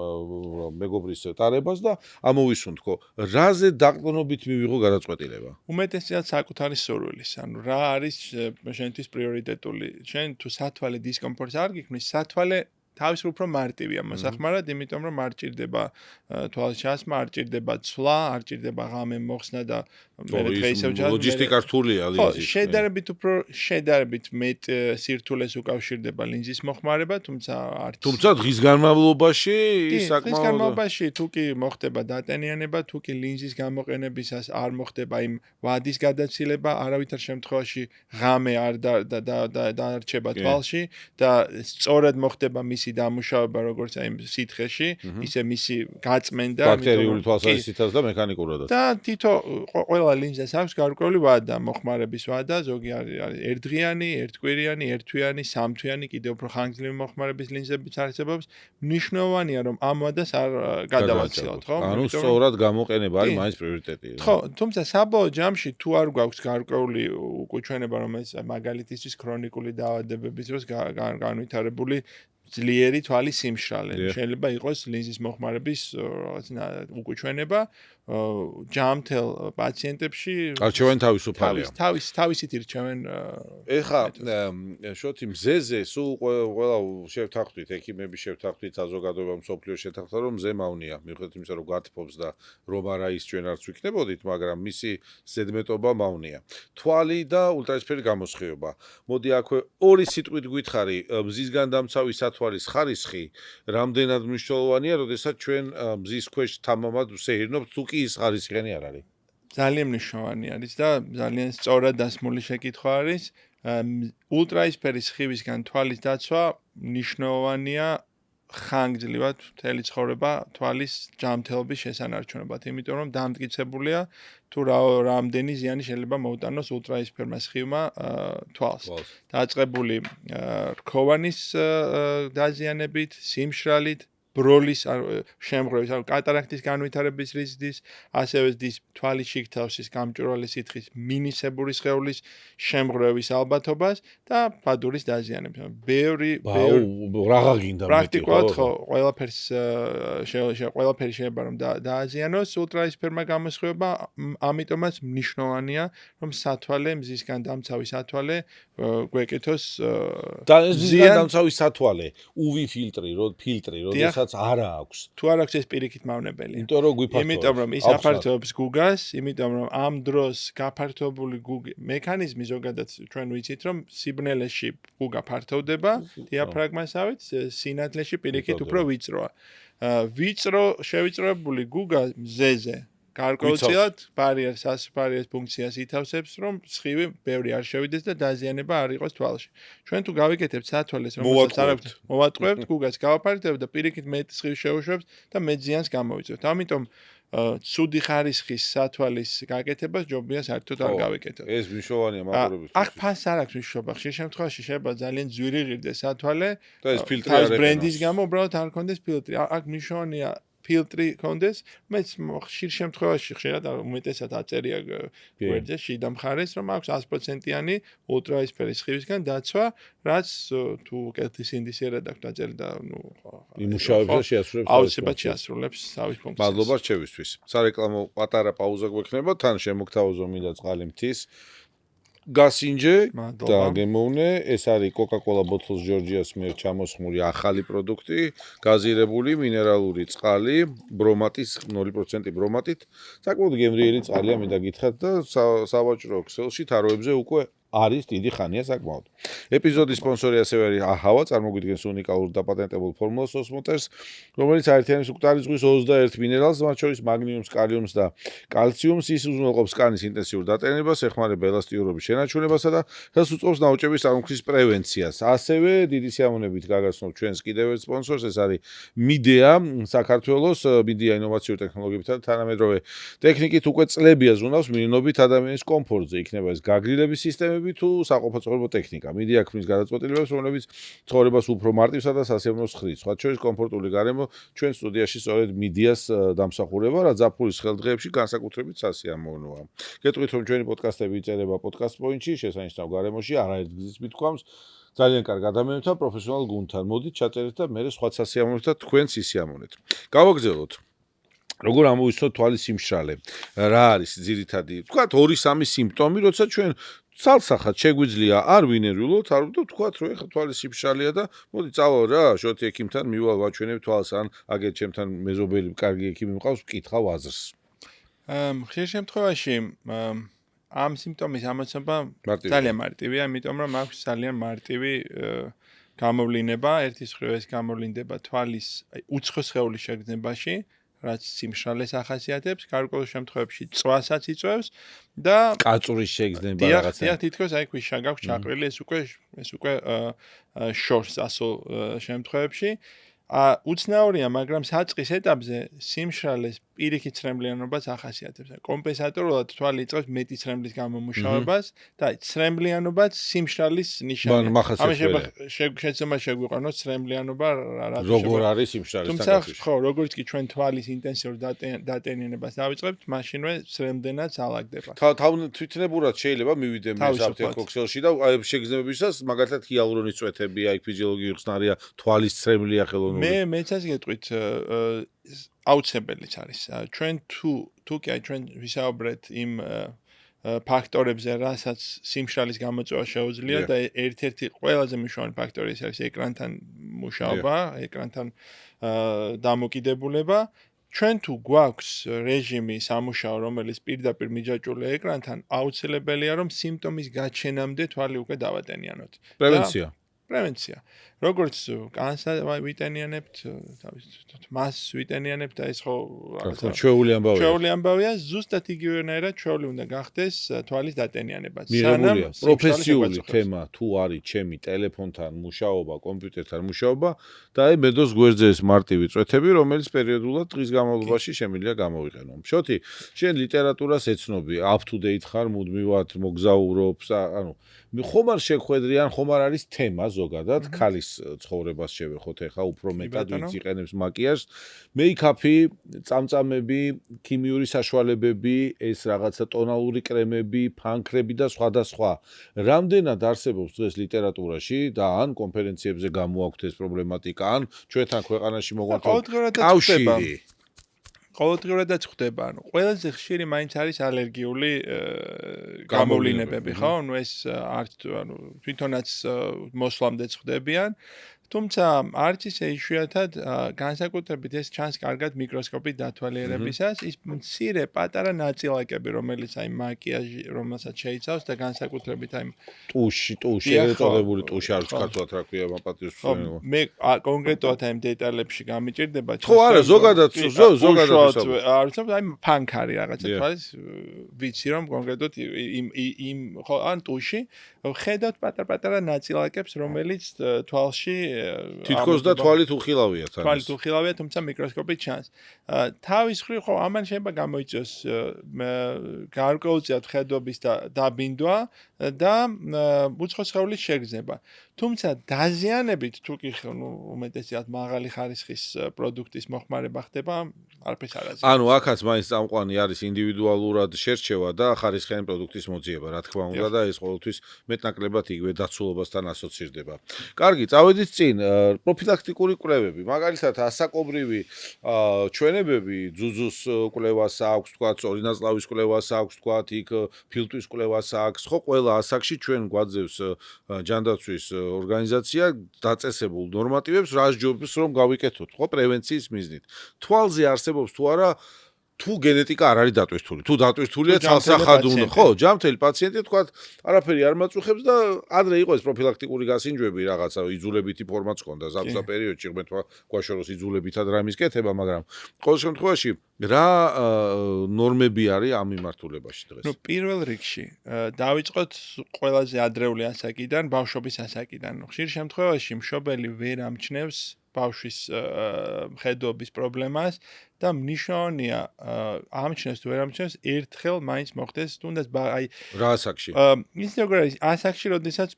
მეგობრის ტარებას და ამოვისუნთქო. რაზე დაყრდნობით მივიღო გადაწყვეტილება? უმეტესად საკუთარი სურვილის, ანუ რა არის შენთვის პრიორიტეტული. შენ თუ სათვალე დისკომფორტს არ გიქმნის, სათვალე თავის უფრო მარტივია მოსახმარად, იმიტომ რომ არ ჭირდება თვალის ჩასმა, არ ჭირდება ცვლა, არ ჭირდება ღამე მოხსნა და მე დღეისევ ჩას. ლოჯისტიკა რთულია ლინზის. შედარებით მეტ სირთულეს უკავშირდება ლინზის მოხმარება, თუმცა დღის განმავლობაში საკმაოდ დღის განმავლობაში თუ კი მოხდება დატენიანება, თუ კი ლინზის გამოყენებისას არ მოხდება იმ ვადის გადაცილება, არავითარ შემთხვევაში ღამე არ დაარჩება თვალში და სწორად მოხდება მისი დამუშავება როგორც აი სითხეში, ისე მისი გაწმენდა, ბაქტერიული თვალსაზრისითაც და მექანიკურადაც. და თითო ყველა ლინზას აქვს გარკვეული ვადა, მოხმარების ვადა, ზოგი არის ერთდღიანი, ერთკვირიანი, ერთთვიანი, სამთვიანი, კიდევ უფრო ხანგრძლივი მოხმარების ლინზებიც არსებობს. მნიშვნელოვანია რომ ამ ვადას არ გადავაცილოთ, ხო? ანუ სწორად გამოყენება არის მაინც პრიორიტეტი. ხო, თუმცა საბოლოო ჯამში თუ არ გვაქვს გარკვეული უკუჩვენება, რომელიც მაგალითისთვის ქრონიკული დაავადებების დროს განვითარებული ძლიერი თვალის სიმშრალე. შეიძლება იყოს ლინზის მოხმარების უკუჩვენება ჯამთელ პაციენტებში არჩევანი თავისუფალია. თავისით ირჩევენ. ეხა შოთი მზეზე სულ ყველა შევთანხმდით, ექიმები შევთანხმდით, საზოგადოება მსოფლიოს შეთანხმდა რომ მზე მავნია. მიუხედავად იმისა რომ გათფობს და რომ არა ის ჩვენ არც ვიქნებოდით, მაგრამ მისი ზედმეტობა მავნია. თვალი და ულტრაისფერი გამოსხივება. მოდი აქვე ორი სიტყვით გითხარი, მზისგან დამცავი სათვალის ხარისხი რამდენად მნიშვნელოვანია, როდესაც ჩვენ მზის ქვეშ თამამად ვსეირნობთ, თუ კი ის ხარისხიანი არ არის. ძალიან მნიშვნელოვანი არის და ძალიან სწორად დასმული შეკითხვა არის. ულტრაისფერის სხივისგან თვალის დაცვა მნიშვნელოვანია ხანგრძლივად მთელი ცხოვრება თვალის ჯამთელობის შესანარჩუნებლად, იმიტომ რომ დამტკიცებულია თუ რამდენი ზიანი შეიძლება მოუტანოს ულტრაისფერმა სხივმა თვალს. დაწყებული რქოვანის დაზიანებით, სიმშრალით, ბროლის შემღვრევის, ანუ კატარაქტის განვითარების რისკის, ასევე თვალის შიგთავსის გამჭვირვალე სითხის მინისებური სხეულის შემღვრევის ალბათობას და ბადურის დაზიანებას. ბევრი რაღა გინდა პრაქტიკულად ხო, ყველაფერი შეიძლება რომ დააზიანოს ულტრაისფერმა გამოსხივება, ამიტომაც მნიშვნელოვანია რომ სათვალე, მზისგან დამცავი სათვალე გვეკეთოს და მზისგან დამცავი სათვალე, UV ფილტრი, როდესაც არა აქვს. თუ არ აქვს ეს პირიქით მავნებელი. იმიტომ რომ გვიფართოვებს. იმიტომ რომ ის აფართოვებს გუგას, იმიტომ რომ ამ დროს გაფართოვებული მექანიზმი ზოგადად ჩვენ ვიცით რომ სიბნელეში გუგა ფართოვდება, დიაფრაგმასავით, სინათლეში პირიქით უფრო ვიწროა. ვიწრო შევიწროებული გუგა მზეზე გარკვეულწილად ბარიერს ფუნქციას ითავსებს, რომ სხივი ბევრი არ შევიდეს და დაზიანება არ იყოს თვალში. ჩვენ თუ გავიკეთებთ სათვალეს, რომელსაც არ აქვს, მოვატყუებთ გუგას, გავაფართოვებთ და პირიქით მეტ სხივს შევუშვებთ და მეტ ზიანს გამოვიწევთ. ამიტომ ცუდი ხარისხის სათვალის გაკეთებას ჯობია საერთოდ არ გავიკეთოთ. ეს მნიშვნელოვანია მაყურებელს. აქ ფასს არ აქვს მნიშვნელობა. ხშირ შემთხვევაში შეიძლება ძალიან ძვირი ღირდეს სათვალე და ეს ფილტრი არ ეყენოს. ბრენდის გამო უბრალოდ არ კონდეს ფილტრი. აქ მნიშვნელოვანია ფილტრი კონდეს, მეც ხშირ შემთხვევაში ხშირად უმეტესად აწერია გვერდზე შიდა მხარეს, რომ აქვს 100%-იანი ულტრაისფერის სხივისგან დაცვა, რაც თუ კეთილი სინდისიერად აქვს დაჭერი და იმუშავებს და შეასრულებს აუცილებლად შეასრულებს თავის ფუნქციას. მადლობა რჩევისთვის. სარეკლამო პატარა პაუზა გვექნება, თან შემოგთავაზო მინდა წყალი მთის გასინჯე და მადლობა. გემოვნე, ეს არის Coca-Cola Bottles Georgia's მიერ ჩამოსხმული ახალი პროდუქტი, გაზირებული მინერალური წყალი, ბრომატის 0% ბრომატით. საკმაოდ გემრიელი წყალია, მინდა გითხრათ და სავაჭრო ქსელში თაროებზე უკვე არის დიდი ხანია საკმაოდ. ეპიზოდის სპონსორი ასევე არის აჰავა, წარმოგვიდგენს უნიკალურ დაპატენტებულ ფორმულას ოსმოტერს, რომელიც აერთიანებს უკტარი ზღვის 21 მინერალს, მათ შორის მაგნიუმს, კალიუმს და კალციუმს, ის უზრუნველყოფს კანის ინტენსიურ დატენებას, ეხმარება ელასტიურობის შენარჩუნებასა და უწყობს ნაოჭების წარმოქმნის პრევენციას. ასევე დიდი სიამოვნებით გაგაცნობ ჩვენს კიდევ ერთ სპონსორს, ეს არის Midea, საქართველოს Midea ინოვაციური ტექნოლოგიებითა და თანამედროვე ტექნიკით უკვე წლებია ზრუნავს მილიონობით ადამიანის კომფორტზე, იქნება ეს გაგრილების სისტემები თუ საყოფაცხოვრებო ტექნიკა. Midea ქმნის გადაწყვეტილებებს, რომლებიც ცხოვრებას უფრო მარტივსა და სასიამოვნოს ხდის. სხვა შორის კომფორტული გარემო ჩვენ სტუდიაში სწორედ Midea-ს დამსახურება, რაც ზაფხულის ხელდღეებში განსაკუთრებით სასიამოვნოა. გეტყვით, რომ ჩვენი პოდკასტები იწერება პოდკასტ პოინტში, შესანიშნავ გარემოში, არაერთ გზის მithქვამს. ძალიან კარგ ადამიანებთან, პროფესიონალ გუნდთან. მოდით ჩაწერეთ და მე სხვა სასიამოვნოთ და თქვენც ისიამოვნეთ. გავაგზავნოთ. როგორ ამოვიცნოთ თვალის სიმშრალე? რა არის ძირითადი? ვთქვათ 2-3 სიმპტომი, როცა ჩვენ ცალსახად შეგვიძლია არ ვინერვილოთ, არ ვთქვათ, რომ ეხლა თვალის სიმშრალეა და მოდი წავალ რა, შოთი ექიმთან მივალ ვაჩვენებ თვალს ან აგერ ჩემთან მეზობელი კარგი ექიმი მყავს, ვკითხავ აზრს. ხშირ შემთხვევაში ამ სიმპტომის ამოცნობა ძალიან მარტივია, იმიტომ რომ აქვს ძალიან მარტივი გამოვლინება, ერთის მხრივ ეს გამოვლინდება თვალის უცხო სხეულის შეგრძნებაში, რაც სიმშრალეს ახასიათებს, გარკვეულ შემთხვევებში წვასაც იწვევს და კაწურის შეგრძნება რაღაცა. დიახ, თითქოს აი ქვიშა გაქვს ჩაყრილი, ეს უკვე შორს ასულ შემთხვევებში. უცნაურია, მაგრამ საწყის ეტაპზე სიმშრალეს პირიქით ცრემლიანობას ახასიათებს. კომპენსატორულად თვალი იწვევს მეტი ცრემლის გამომუშავებას და ცრემლიანობაც სიმშრალის ნიშანია. შეცდომა შეგვიყვანოს ცრემლიანობა რა როგორ არის სიმშრალესთან გაკავშირებით. ხო, როგორც კი ჩვენ თვალის ინტენსიურ დატენიანებას დავიწყებთ, მაშინვე ცრემლდენაც ალაგდება. თვითნებურად შეიძლება მივიდე მე საფრთხე ქსელში და აი შეგრძნებებისას მაგალითად ჰიალურონის წვეთებია, აი ფიზიოლოგიური ხსნარია, თვალის ცრემლია ხელოვნური. მეცაც გეტყვით აუცილებელიც არის. ჩვენ თუ კი აი ჩვენ ვისაუბრეთ იმ ფაქტორებზე, რასაც სიმშრალის გამოწვევა შეუძლია და ერთ-ერთი ყველაზე მნიშვნელოვანი ფაქტორი ის არის ეკრანთან მუშაობა, ეკრანთან დამოკიდებულება. ჩვენ თუ გვაქვს რეჟიმი სამუშაო, რომელიც პირდაპირ მიჯაჭვულია ეკრანთან, აუცილებელია რომ სიმპტომის გაჩენამდე თვალი უკვე დავატენიანოთ. პრევენცია. როგორც კანსა ვიტენიანებთ, მას ვიტენიანებთ და ეს ხო ჩვეული ამბავია, ზუსტად იგივენაირად ჩვეული უნდა გახდეს თვალის დატენიანებაც. მიღებულია პროფესიული თემა თუ არის ჩემი ტელეფონთან მუშაობა, კომპიუტერთან მუშაობა და აი მედოს გვერდზე ეს მარტივი წვეთები, რომელიც პერიოდულად დღის განმავლობაში შემიძლია გამოვიყენო. შოთი, შენ ლიტერატურას ეცნობი, up to date ხარ, მუდმივად მოგზაურობს, ანუ ხომ არ შეხვედრიან, ხომ არ არის თემა ზოგადად ქალის ცხოვრებას შევეხოთ ეხა უფრო მეტად ვინც იყენებს მაკიაჟს, მეიქაპი, წამწამები, ქიმიური საშუალებები, ეს რაღაცა ტონალური კრემები, ფანქრები და სხვა. რამდენად არსებობს დღეს ლიტერატურაში და ან კონფერენციებზე გამოაქვთ ეს პრობლემატიკა, ან ჩვენთან ქვეყანაში მოგვანტო კავშირი. ყოველდღიურადაც ხდება, ანუ ყველაზე ხშირი მაინც არის ალერგიული გამოვლინებები, ხო? ანუ ეს არც თვითონაც მოსვლამდეც ხდებიან. თუმცა არც ისე იშვიათად განსაკუთრებით ეს ჩანს კარგად მიკროსკოპით დათვალიერებისას, ის მცირე პატარა ნაწილაკები, რომელიც აი მაკიაჟი, რომელსაც შეიცავს და განსაკუთრებით აი ტუში, შეეწოდებული ტუში არის ქართულად რა ქვია, მაპატიოს ვსვენო. მე კონკრეტულად აი დეტალებში გამიჭირდება. ხო, არა, ზოგადად არც აი ფანქარი რაღაცა თვალის ვიცი რომ კონკრეტულად იმ ხო ან ტუში ხედავთ პატარ-პატარა ნაწილაკებს, რომელიც თვალში თითქოს და თვალით უხილავია თან. თვალით უხილავია, თუმცა მიკროსკოპით ჩანს. თავის მხრივ ხო ამან შეიძლება გამოიწვიოს გარკვეულწილად ხედობის დაბინდვა და უცხო სხეულის შეგრძნება. თუმცა დაზიანებით თუ კი უმეტესად მაღალი ხარისხის პროდუქტის მოხმარება ხდება, არაფერს არ აზიანებს. ანუ აქაც მაინც წამყვანი არის ინდივიდუალურად შერჩევა და ხარისხიანი პროდუქტის მოძიება, რა თქმა უნდა და ეს ყოველთვის მეტნაკლებად იგივე დაცულობასთან ასოცირდება. კარგი, წავედით წინ, პროფილაქტიკური კვლევები, მაგალითად ასაკობრივი ჩვენებები, ძუძუს კვლევას აქვს, თქვა, წორინაწლავის კვლევას აქვს, თქვა, იქ ფილტვის კვლევას აქვს, ხო, ყველა ასაკში ჩვენ გვაძევს ჯანდაცვის ორგანიზაცია დაწესებულ ნორმატივებს, რა ჯობს რომ გავიკეთოთ, ხო, პრევენციის მიზნით. თვალზე არსებობს თუ არა თუ გენეტიკა არ არის დატვირთული, თუ დატვირთულია ცალსახად უნდა, ხო, ჯამთელი პაციენტი თქვა, არაფერი არ მაწუხებს და ადრე იყო ეს პროფილაქტიკური გასინჯვები, რაღაცა იძულებითი ფორმაც ჰქონდა ზაფხულის პერიოდში, ღმერთმა გვაშოროს იძულებითად რამის კეთება, მაგრამ ყოველ შემთხვევაში რა ნორმები არის ამ მიმართულებაში დღეს? ნუ პირველ რიგში დავიწყოთ ყველაზე ადრეული ასაკიდან, ბავშვობის ასაკიდან. ხშირ შემთხვევაში მშობელი ვერ ამჩნევს ბავშვის მხედვობის პრობლემას და მნიშვნელოვანია ამჩნევს თუ ვერ ამჩნევს ერთხელ მაინც მოხდეს თუნდაც აი რა ასაკში? ის როგორ არის ასაკში როდესაც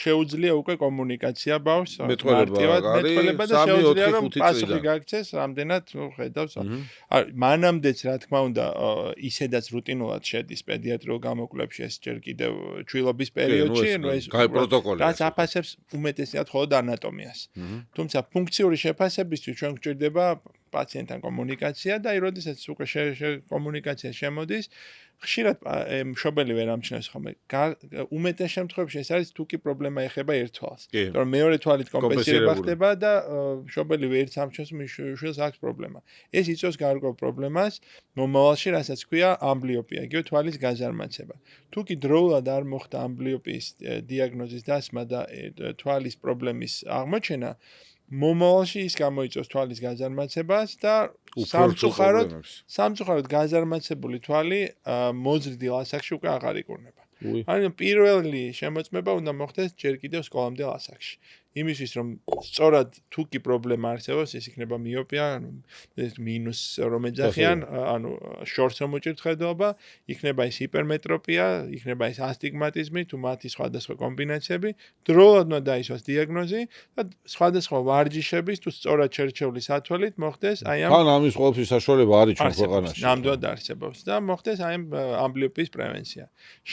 შეუძლია უკვე კომუნიკაცია ბავშვს მეტყველება და შეუძლია რომ პასუხი გაქცეს რამდენად ხედავს მანამდეც რა თქმა უნდა ისედაც რუტინულად შედის პედიატრიულ გამოკვლევებში ეს ჯერ კიდევ ჩვილობის პერიოდში ეს პროტოკოლი რაც აფასებს უმეტესად მხოლოდ ანატომიას თუმცა ფუნქციური შეფასებისთვის ჩვენ გვჭირდება პაციენტთან კომუნიკაცია და აი როდესაც უკვე კომუნიკაცია შემოდის ხშირად მშობელი ვერ ამჩნევს ხოლმე უმეტეს შემთხვევებში ეს არის თუ კი პრობლემა ეხება ერთ თვალს იმიტომ რომ მეორე თვალით კომპენსირება ხდება და მშობელი ვერც ამჩნევს მშვილს აქვს პრობლემა ეს იწვევს გარკვეულ პრობლემას მომავალში რასაც ქვია ამბლიოპია იგივე თვალის გაზარმაცება თუ კი დროულად არ მოხდა ამბლიოპიის დიაგნოზის დასმა და თვალის პრობლემის აღმოჩენა მომავალში ის გამოიწვევს თვალის გაზარმაცებას და სამწუხაროდ გაზარმაცებული თვალი მოზრდილ ასაკში უკვე აღარ იკურნება. ანუ პირველი შემოწმება უნდა მოხდეს ჯერ კიდევ სკოლამდელ ასაკში. იმისთვის რომ სწორად თუ კი პრობლემა არსებობს, ეს იქნება მიოპია, მინუს რომ ეძახიან, ანუ შორს რომ უჭირთ ხედობა, იქნება ის ჰიპერმეტროპია, იქნება ის ასტიგმატიზმი, თუ მათი სხვადასხვა კომბინაციები, დროულად უნდა დაისვას დიაგნოზი და სხვადასხვა ვარჯიშების თუ სწორად შერჩეული სათვალით მოხდეს აი ამ თან ამის ყოველთვის საშუალება არის ჩვენ ქვეყანაში. ნამდვილად არსებობს და მოხდეს აი ამ ამბლიოპიის პრევენცია.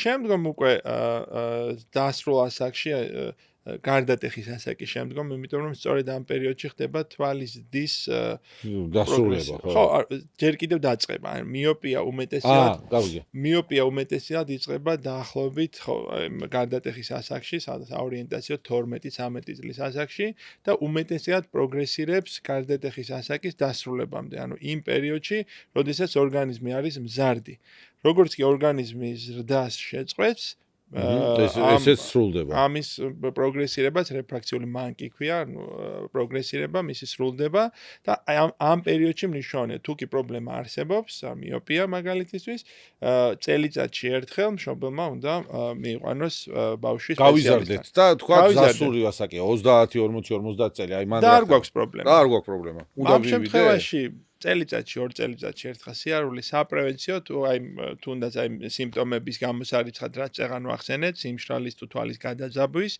შემდგომ უკვე დასრულ ასაკში გარდატეხის ასაკის შემდგომ, იმიტომ რომ სწორედ ამ პერიოდში ხდება თვალის დის დასრულება, ხო, ჯერ კიდევ დაწყება. ან მიოპია უმეტესად იწყება დაახლოებით, ხო, გარდატეხის ასაკში, სადაც აორიენტაციო 12-13 წლის ასაკში და უმეტესად პროგრესირებს გარდატეხის ასაკის დასრულებამდე. ანუ იმ პერიოდში, როდესაც ორგანიზმი არის მზარდი. როგორც კი ორგანიზმი ზრდას შეწყვეტს ესეც სრულდება. ამის პროგრესირებას რეფრაქციული მანკი ქვია, პროგრესირება მისი სრულდება და ამ პერიოდში მნიშვნელოვანია თუ კი პრობლემა არსებობს, მიოპია მაგალითისთვის, წელიწადში ერთხელ მშობელმა უნდა მიიყვანოს ბავშვის გავიზარდეთ და თქვა დასრული ასაკია 30, 40, 50 წელი, აი მან და არ გვაქვს პრობლემა. და არ გვაქვს პრობლემა. უნდა ამ შემთხვევაში წელიწადში, 2 წელიწადში ერთხელ სიარული საპრევენციო თუ აი თუნდაც აი სიმპტომების გამოსარიცხად რაც წეღან ვახსენეთ, სიმშრალის თუ თვალის გადაძაბვის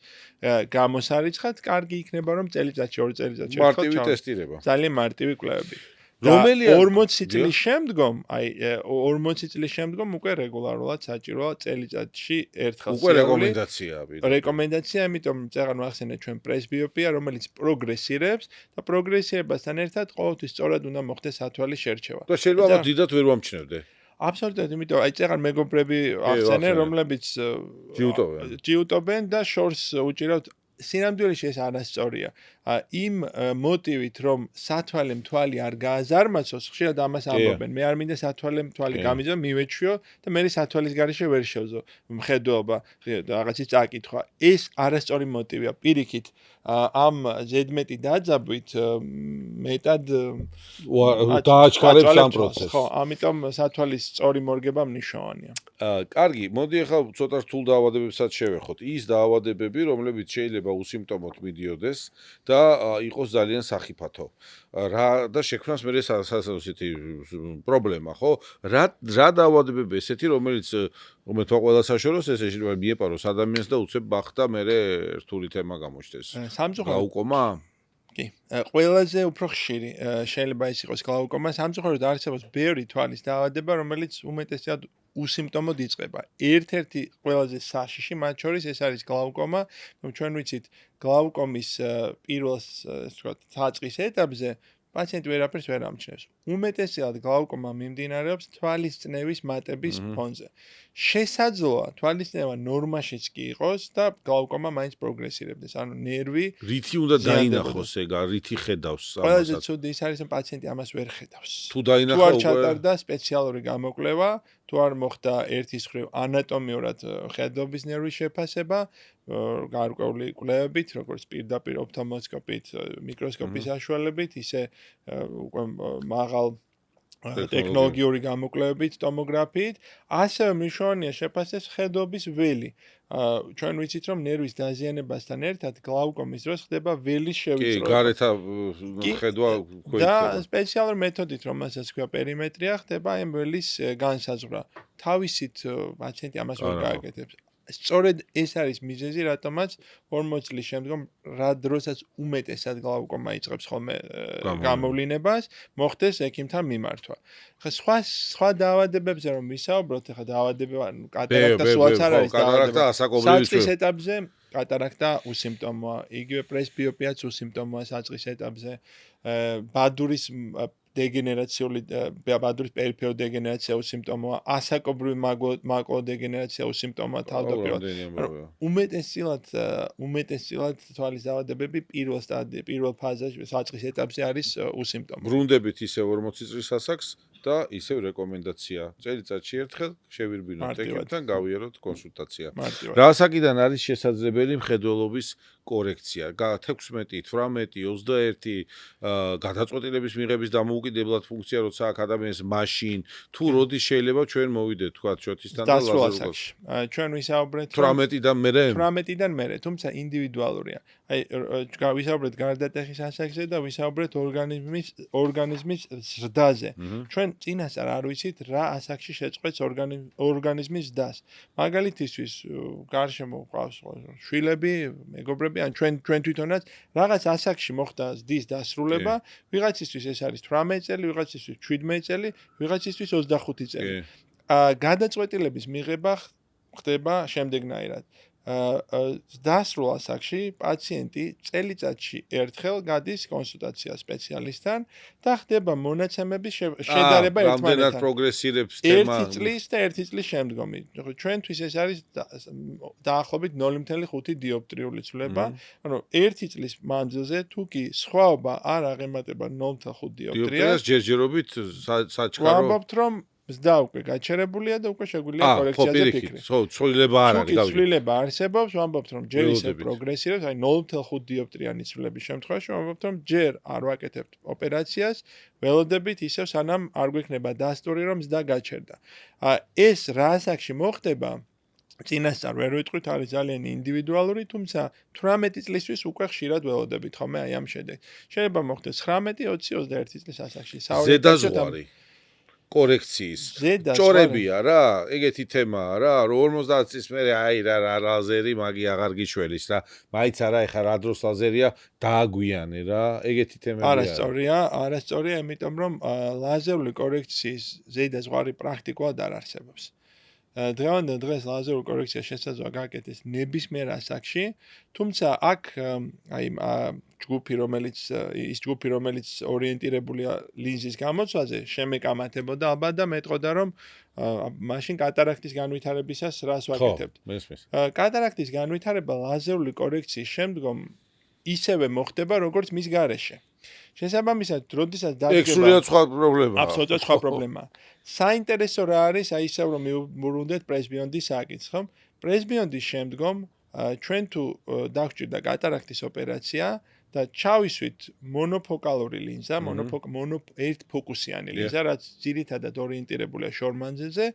გამოსარიცხად, კარგი იქნება რომ წელიწადში, 2 წელიწადში ერთხელ მარტივი ტესტირება. ძალიან მარტივი კვლევები. რომელი 40 წლის შემდგომ, აი 40 წლის შემდგომ უკვე რეგულარულად საჭიროა წელიწადში ერთხელ უკვე რეკომენდაციაა. რეკომენდაცია, იმიტომ წეღან ვახსენეთ ჩვენ პრესბიოპია, რომელიც პროგრესირებს და პროგრესირებასთან ერთად ყოველთვის სწორად უნდა მოხდეს სათვალის შერჩევა. და შეიძლება დიდად ვერ ვამჩნევდე. აბსოლუტურად, იმიტომ აი წეღან მეგობრები ახსენე, რომლებიც ჯიუტობენ და შორს უჭირავთ სინამდვილეში ეს არასწორია. იმ მოტივით, რომ სათვალე მთვალი არ გააზარმაცოს, ხშირად ამას ამბობენ. მე არ მინდა სათვალე მთვალი გამიძო, მივეჩვიო და მე სათვალის გარეშე ვერ შევზო მხედველობა, რაღაცის წაკითხვა. ეს არასწორი მოტივია. პირიქით, ამ ზედმეტი დაძაბვით მეტად დააჩქარებს ამ პროცესს. ხო, ამიტომ სათვალის სწორი მორგება მნიშვნელოვანია. კარგი, მოდი ახლა ცოტა რთულ დაავადებებსაც შევეხოთ. ის დაავადებები, რომლებიც შეიძლება უსიმპტომოდ მიდიოდეს და იყოს ძალიან სახიფათო. და შექმნას მე ესეთი პრობლემა, ხო? რა დაავადებები ესეთი, რომელიც თქვა ყველა საშოროს ესე შეიძლება მიეპაროს ადამიანს და უცებ ბახტა მე რთული თემა გამოჩნდეს. გლაუკომა? კი, ყველაზე უფრო ხშირი შეიძლება ის იყოს გლაუკომა. სამწუხაროდ არსებობს ბევრი თვალის დაავადება, რომელიც უმეტესად უსიმპტომოდ იწყება. ერთ-ერთი ყველაზე საშიში მათ შორის ეს არის გლაუკომა. ჩვენ ვიცით, გლაუკომის პირველ საწყის ეტაპზე პაციენტი ვერაფერს ვერ ამჩნევს. უმეტესად გლაუკომა მიმდინარეობს თვალის წნევის მატების ფონზე. შესაძლოა თვალისწნევა ნორმაშიც კი იყოს და გლაუკომა მაინც პროგრესირებდეს. ანუ ნერვი რითი უნდა დაინახოს ეგა, რითი ხედავს ამასაც? ყველაზე ცუდი ის არის, რომ პაციენტი ამას ვერ ხედავს. თუ დაინახა თუ არ ჩატარდა სპეციალური გამოკვლევა, თუ არ მოხდა ერთის მხრივ ანატომიურად ხედობის ნერვის შეფასება, გარკვეული კვლევებით, როგორც პირდაპირ ოფთალმოსკოპით, მიკროსკოპის საშუალებით, ისე უკვე მაღალ ტექნოლოგიური გამოკვლევებით, ტომოგრაფიით, ასევე მნიშვნელოვანია შეფასდეს ხედობის ველი. ჩვენ ვიცით, რომ ნერვის დაზიანებასთან ერთად გლაუკომის დროს ხდება ველის შევიწროება. კი, გარეთა ხედვა და სპეციალური მეთოდით, რომელსაც ქვია პერიმეტრია, ხდება ამ ველის განსაზღვრა. თავისით პაციენტი ამას ვერ გააკეთებს. სწორედ ეს არის მიზეზი, რატომაც 40 წლის შემდგომ რა დროსაც უმეტესად გლაუკომა იწყებს ხოლმე გამოვლინებას, მოხდეს ექიმთან მიმართვა. ხა სხვა დაავადებებზე რომ ვისაუბროთ, ხა დაავადება, კატარაქტა სულაც არ არის კატარაქტა ასაკობრივი საწყის ეტაპზე კატარაქტა უსიმპტომოა, იგივე პრესბიოპიაც უსიმპტომოა საწყის ეტაპზე, ბადურის დეგენერაციული ბადურის პერიფერიული დეგენერაცია უსიმპტომოა, ასაკობრივი მაკულოდეგენერაცია უსიმპტომოა თავდაპირველად. უმეტესწილად თვალის დაავადებები პირველ ფაზაში, საწყის ეტაპზე არის უსიმპტომო. ბრუნდებით ისევ 40 წლის ასაკს და ისევ რეკომენდაცია. წელიწადში ერთხელ შევირბინოთ ექიმთან, გავიაროთ კონსულტაცია. რა საკიდან არის შესაძლებელი მხედველობის კორექცია? 16, 18, 21 გადაწყვეტილების მიღების დამოუკიდებლად ფუნქცია, როცა აქ ადამიანს მაშინ თუ როდის შეიძლება ჩვენ მოვიდეთ თქვა შოთისთან და ლაზერულად. ჩვენ ვისაუბრეთ 18-დან მერე? 18-დან მერე, თუმცა ინდივიდუალურია. ვისაუბრეთ გარდატეხის ასაკზე და ვისაუბრეთ ორგანიზმის ზრდაზე. ჩვენ წინასწარ არ ვიცით რა ასაკში შეწყვეტს ორგანიზმის ზრდას. მაგალითისთვის გარშემო ყავს შვილები, მეგობრები, ან ჩვენ თვითონაც რაღაც ასაკში მოხდა ზრდის დასრულება, ვიღაცისთვის ეს არის 18 წელი, ვიღაცისთვის 17 წელი, ვიღაცისთვის 25 წელი. გადაწყვეტილების მიღება ხდება შემდეგნაირად. დასრულ ასაკში პაციენტი წელიწადში ერთხელ გადის კონსულტაცია სპეციალისტთან და ხდება მონაცემების შედარება ერთმანეთთან. რამდენად პროგრესირებს თემა? 1 წლის და 1 წლის შემდგომი. ჩვენთვის ეს არის დაახლოებით 0.5 დიოპტრიული ცვლილება. ანუ 1 წლის მანძილზე თუ კი სხვაობა არ აღემატება 0.5 დიოპტრიას, ჯერჯერობით საჩქარო. ვამბობთ, რომ ზრდა უკვე გაჩერებულია და უკვე შეგვიძლია კორექციაზე ფიქრი. ცვლილება არ არის, გავიგე. ცვლილება არსებობს, ვამბობთ, რომ ჯერ ისე პროგრესირებს, აი 0.5 დიოპტრიანი ცვლილების შემთხვევაში ვამბობთ, რომ ჯერ არ ვაკეთებთ ოპერაციას, ველოდებით ისევ სანამ არ გვექნება დასტური, რომ ზრდა გაჩერდა. ეს რა ასაკში მოხდება? წინასწარ ვერ ვიტყვით, არის ძალიან ინდივიდუალური, თუმცა 18 წლისთვის უკვე ხშირად ველოდებით ხოლმე აი ამ შედეგს. შეიძლება მოხდეს 19, 20, 21 წლის ასაკში. ზედაზღვარი კორექციის ჭორებია რა, ეგეთი თემაა რა, 50 წლის მერე აი რა ლაზერი მაგი აღარ გიჩვენის რა, მაიც არა ეხა რა დროს ლაზერია დააგვიანე რა, ეგეთი თემებია. არასწორია, იმიტომ რომ ლაზერული კორექციის ზედაზღვარი პრაქტიკულად არ არსებობს. დღევანდელ დღეს ლაზერულ კორექცია შესაძლოა გააკეთეს ნებისმიერ ასაკში, თუმცა აქ აი ჯგუფი, რომელიც ორიენტირებულია ლინზის გამოცვლაზე, შემეკამათებოდა ალბათ და მეტყოდა, რომ მაშინ კატარაქტის განვითარებისას რას ვაკეთებთ. კატარაქტის განვითარება ლაზერული კორექციის შემდგომ ისევე მოხდება, როგორც მის გარეშე. შესაბამისად, როდესაც ეგ სრულიად სხვა პრობლემაა. აბსოლუტურად სხვა პრობლემაა. საინტერესო რა არის, აი ისევ რომ მივუბრუნდეთ პრესბიონდის საკითხს, ხომ? პრესბიონდის შემდგომ ჩვენ თუ დაგვჭირდა კატარაქტის ოპერაცია და ჩავისვით მონოფოკალური ლინზა, ერთფოკუსიანი ლინზა, რაც ძირითადად ორიენტირებულია შორმანძილზე,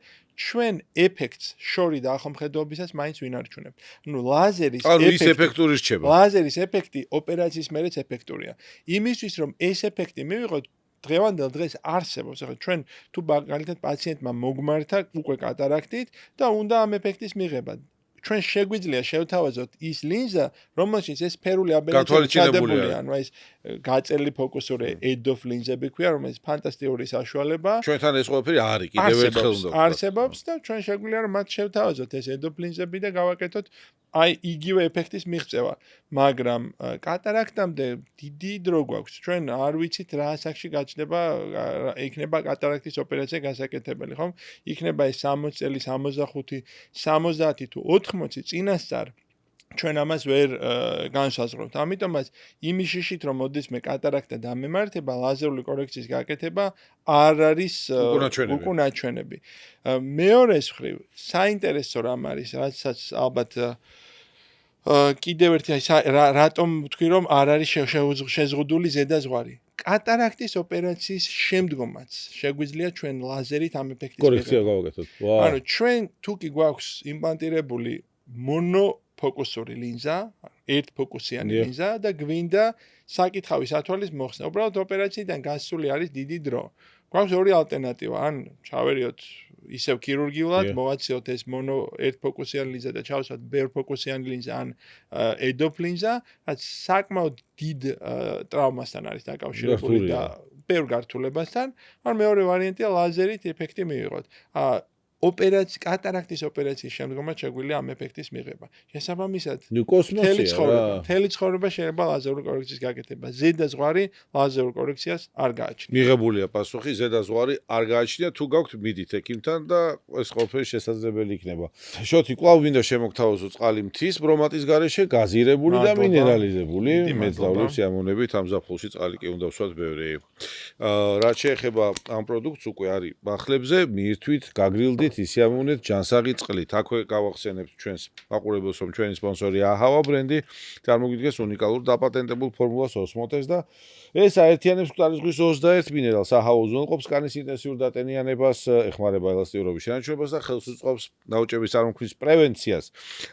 ჩვენ ეფექტს შორი და ახლომხედობისას მაინც ვინარჩუნებთ. ანუ ლაზერის ის ეფექტური რჩება. ლაზერის ეფექტი ოპერაციის მერეც ეფექტურია. იმისთვის რომ ეს ეფექტი მივიღოთ დღევანდელ დღეს არსებობს. ახლა ჩვენ თუ მაგალითად პაციენტმა მოგმართა უკვე კატარაქტით და უნდა ამ ეფექტის მიღება. ჩვენ შეგვიძლია შევთავაზოთ ის ლინზა, რომელშიც ეს სფერული აბერაცია ჩადებულია, ანუ ეს გაწელი ფოკუსური EDOF ლინზები ქვია, რომელიც ფანტასტიკური საშუალებაა. ჩვენთან ეს ყველაფერი არის, კიდევ ერთხელ უნდა ვთქვა. არსებობს და ჩვენ შეგვიძლია რომ მათ შევთავაზოთ ეს EDOF ლინზები და გავაკეთოთ აი იგივე ეფექტის მიღწევა, მაგრამ კატარაქტამდე დიდი დრო გვაქვს. ჩვენ არ ვიცით რა ასაკში გაჩნდება, იქნება კატარაქტის ოპერაცია გასაკეთებელი, ხომ? იქნება ეს 60 წელი, 65, 70 თუ 80 წინასწარ ჩვენ ამას ვერ განსაზღვრავთ. ამიტომაც იმის შიშით რომ მოდის მე კატარაქტა დამემართება, ლაზერული კორექციის გაკეთება არ არის უკუნაჩვენები. მეორეს მხრივ, საინტერესო რამ არის, რაცაც ალბათ კიდევ ერთი რატომ ვთქვი რომ არ არის შეზღუდული ზედაზღვარი. კატარაქტის ოპერაციის შემდგომაც შეგვიძლია ჩვენ ლაზერით ამ ეფექტის კორექცია გავაკეთოთ. ანუ ჩვენ თუ კი გვაქვს იმპლანტირებული მონოფოკუსური ლინზა, ერთფოკუსიანი ლინზა და გვინდა საკითხავის ათვალის მოხსნა. უბრალოდ ოპერაციიდან გასული არის დიდი დრო. გვაქვს ორი ალტერნატივა, ან ჩავერიოთ ისევ ქირურგიულად, მოვაციოთ ეს ერთფოკუსიანი ლინზა და ჩავსვათ ბევრფოკუსიანი ლინზა ან EDOF ლინზა, რაც საკმაოდ დიდ ტრავმასთან არის დაკავშირებული და ბევრ გართულებასთან, ან მეორე ვარიანტია ლაზერით ეფექტი მივიღოთ. კატარაქტის ოპერაციის შემდგომაც შეგვიძლია ამ ეფექტის მიღება. შესაბამისად, მთელი ცხოვრება შეიძლება ლაზერული კორექციის გაკეთება. ზედაზღვარი ლაზერულ კორექციას არ გააჩნია. მიღებულია პასუხი, ზედაზღვარი არ გააჩნია, თუ გაქვთ მიდით ექიმთან და ეს ყველაფერი შესაძლებელი იქნება. შოთი, კვლავ მინდა შემოგთავაზო წყალი მთის ბრომატის გარეშე, გაზირებული და მინერალიზებული. მეძლავლებს სიამოვნებით ამ ზაფხულში წყალი კი უნდა ვსვათ ბევრი. რაც შეეხება ამ პროდუქტს უკვე არის ბახლებზე, მიირთვით, გაგრილდით ისიამოვნეთ ჯანსაღი წყლით. აქვე გავახსენებთ ჩვენს მაყურებელს, რომ ჩვენი სპონსორი აჰავა ბრენდი წარმოგვიდგეს უნიკალურ დაპატენტებულ ფორმულას ოსმოტეს და ეს აერთიანებს მკვდარი ზღვის 21 მინერალს. აჰავა უზრუნველყოფს კანის ინტენსიურ დატენიანებას, ეხმარება ელასტიურობის შენარჩუნებას და ხელს უწყობს ნაოჭების წარმოქმნის პრევენციას.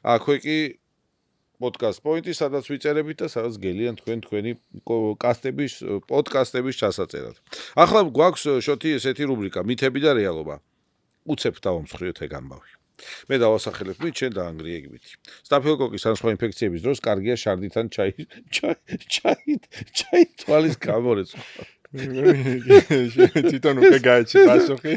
აქვე კი podcast point-ი, სადაც ვიწერებით და სადაც გელიან თქვენი პოდკასტების ჩასაწერად. ახლა გვაქვს შოთი ესეთი რუბრიკა მითები და რეალობა. უცებ დავამსხვრიოთ ეგ ამბავი. მე დავასახელებ მით, შენ დაანგრიეგებითი. სტაფილოკოკის ან სხვა ინფექციების დროს კარგია შარდით ან ჩაით თვალის გამორეცხვა. თვითონ უკვე გაეჩი პასუხი.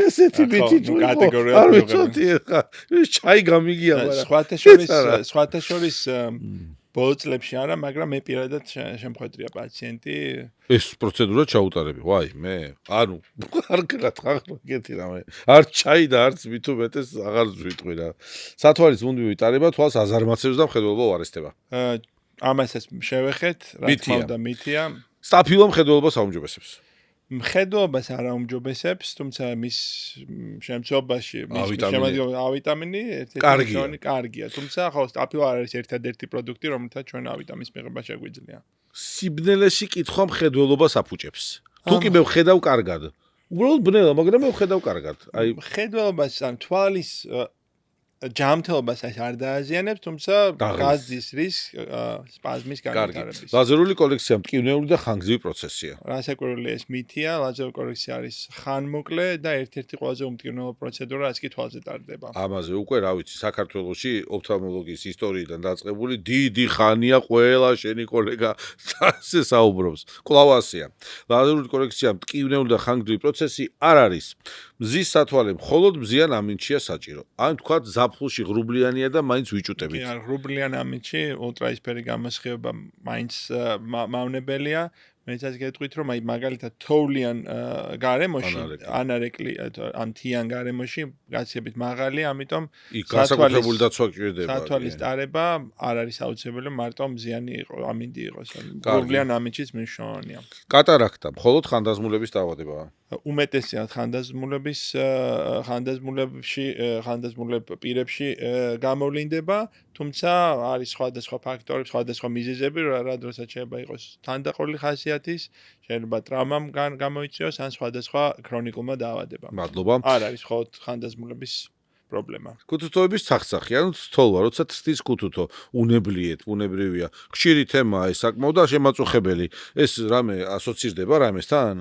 ესეთი მითი თუ კატეგორია არ ვიცოდი ხა. ჩაი გამიგია, მაგრამ სხვათა შორის ბოლო წლებში არა, მაგრამ მე პირადად შემხვედრია პაციენტი. ეს პროცედურა ჩაუტარები, ვაი, მე, ანუ არ გეთი რამე. არ ჩაი და არც მით უმეტეს აღარ ვიტყვი რა. სათვალის მუდმივი ტარება თვალს აზარმაცებს და მხედველობა უარესდება. ამასაც შევეხეთ, რა თქმა უნდა მითია. სტაფილო მხედველობას აუმჯობესებს. მხედველობას არ აუმჯობესებს, თუმცა მის შემცველობაში ავიტამინი ერთ-ერთი კარგია. თუმცა ხო სტაფილო არის ერთადერთი პროდუქტი, რომელთაც ჩვენ ავიტამინის მიღება შეგვიძლია. სიბნელეში კითხვა მხედველობას აფუჭებს. თუ კი მე ვხედავ კარგად. უბრალოდ ბნელა, მაგრამ მე ვხედავ კარგად. აი მხედველობას ან თვალის ჯამთელობას არ დააზიანებს, თუმცა გაზის რისკს სპაზმის განვითარების. ლაზერული კორექცია მტკივნეული და ხანგრძლივი პროცესია. რასაკვირველია ეს მითია, ლაზერული კორექცია არის ხანმოკლე და ერთ-ერთი ყველაზე უმტკივნეო პროცედურა, რაც კი თვალზე ტარდება. ამაზე უკვე რა ვიცი, საქართველოში ოფთალმოლოგიის ისტორიიდან დაწყებული დიდი ხანია ყველა შენი კოლეგა ასე საუბრობს. კვლავ ასეა. ლაზერული კორექცია მტკივნეული და ხანგრძლივი პროცესი არ არის. მზის სათვალე მხოლოდ მზიან ამინდშია საჭირო. ან თქვათ ზაფხულში ღრუბლიანია და მაინც ვიჭუტებით. კი, ღრუბლიან ამინდში ultraისფერი გამოსხივება მაინც მავნებელია. მეცაც გეტყვით რომ აი მაგალითად თოვლიან გარემოში ანარეკლი ან თიან გარემოში გაცილებით მაღალია, ამიტომ განსაკუთრებული დაცვა გჭირდება. სათვალის ტარება არ არის აუცილებელი, მარტო მზიანი იყოს, ამინდი იყოს. ღრუბლიან ამინდშიც მნიშვნელოვანია. კატარაქტა მხოლოდ ხანდაზმულების დაავადებაა. უმეტესად ხანდაზმულებ პირებში გამოვლინდება, თუმცა არის სხვადასხვა ფაქტორები, სხვადასხვა მიზეზები, რა დროსაც შეიძლება იყოს თანდაყოლილი ხასიათის, შეიძლება ტრამამ გამოიწვიოს ან სხვადასხვა ქრონიკულმა დაავადებამ. მადლობა. არ არის მხოლოდ ხანდაზმულების პრობლემა. კუთუთოების სახსახი, ანუ თოლვა, როცა თრთის კუთუთო, უნებრივია. ხშირი თემაა ეს საკმაოდ და შემაწუხებელი. ეს რამე ასოცირდება რამესთან?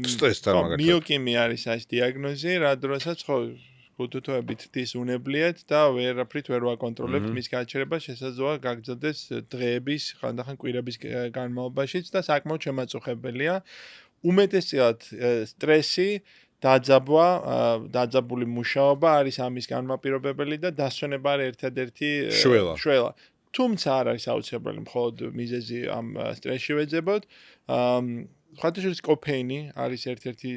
სტრესთან მაგალითად. მიოკიმია არის ეს დიაგნოზი, რა დროსაც ხო კუთუთოები თითის უნებლიეთ და ვერაფრით ვერ ვაკონტროლებთ მის გაჩერებას, შესაძლოა გაგრძელდეს დღეების, ხანდახან კვირების განმავლობაშიც და საკმაოდ შემაწუხებელია. უმეტესად სტრესი დაძაბული მუშაობა არის ამის განმაპირობებელი და დასვენება არის ერთადერთი შველა. თუმცა არ არის აუცილებელი მხოლოდ მიზეზი ამ სტრესში ვეძებოთ. სხვათა შორის კოფეინი არის ერთ-ერთი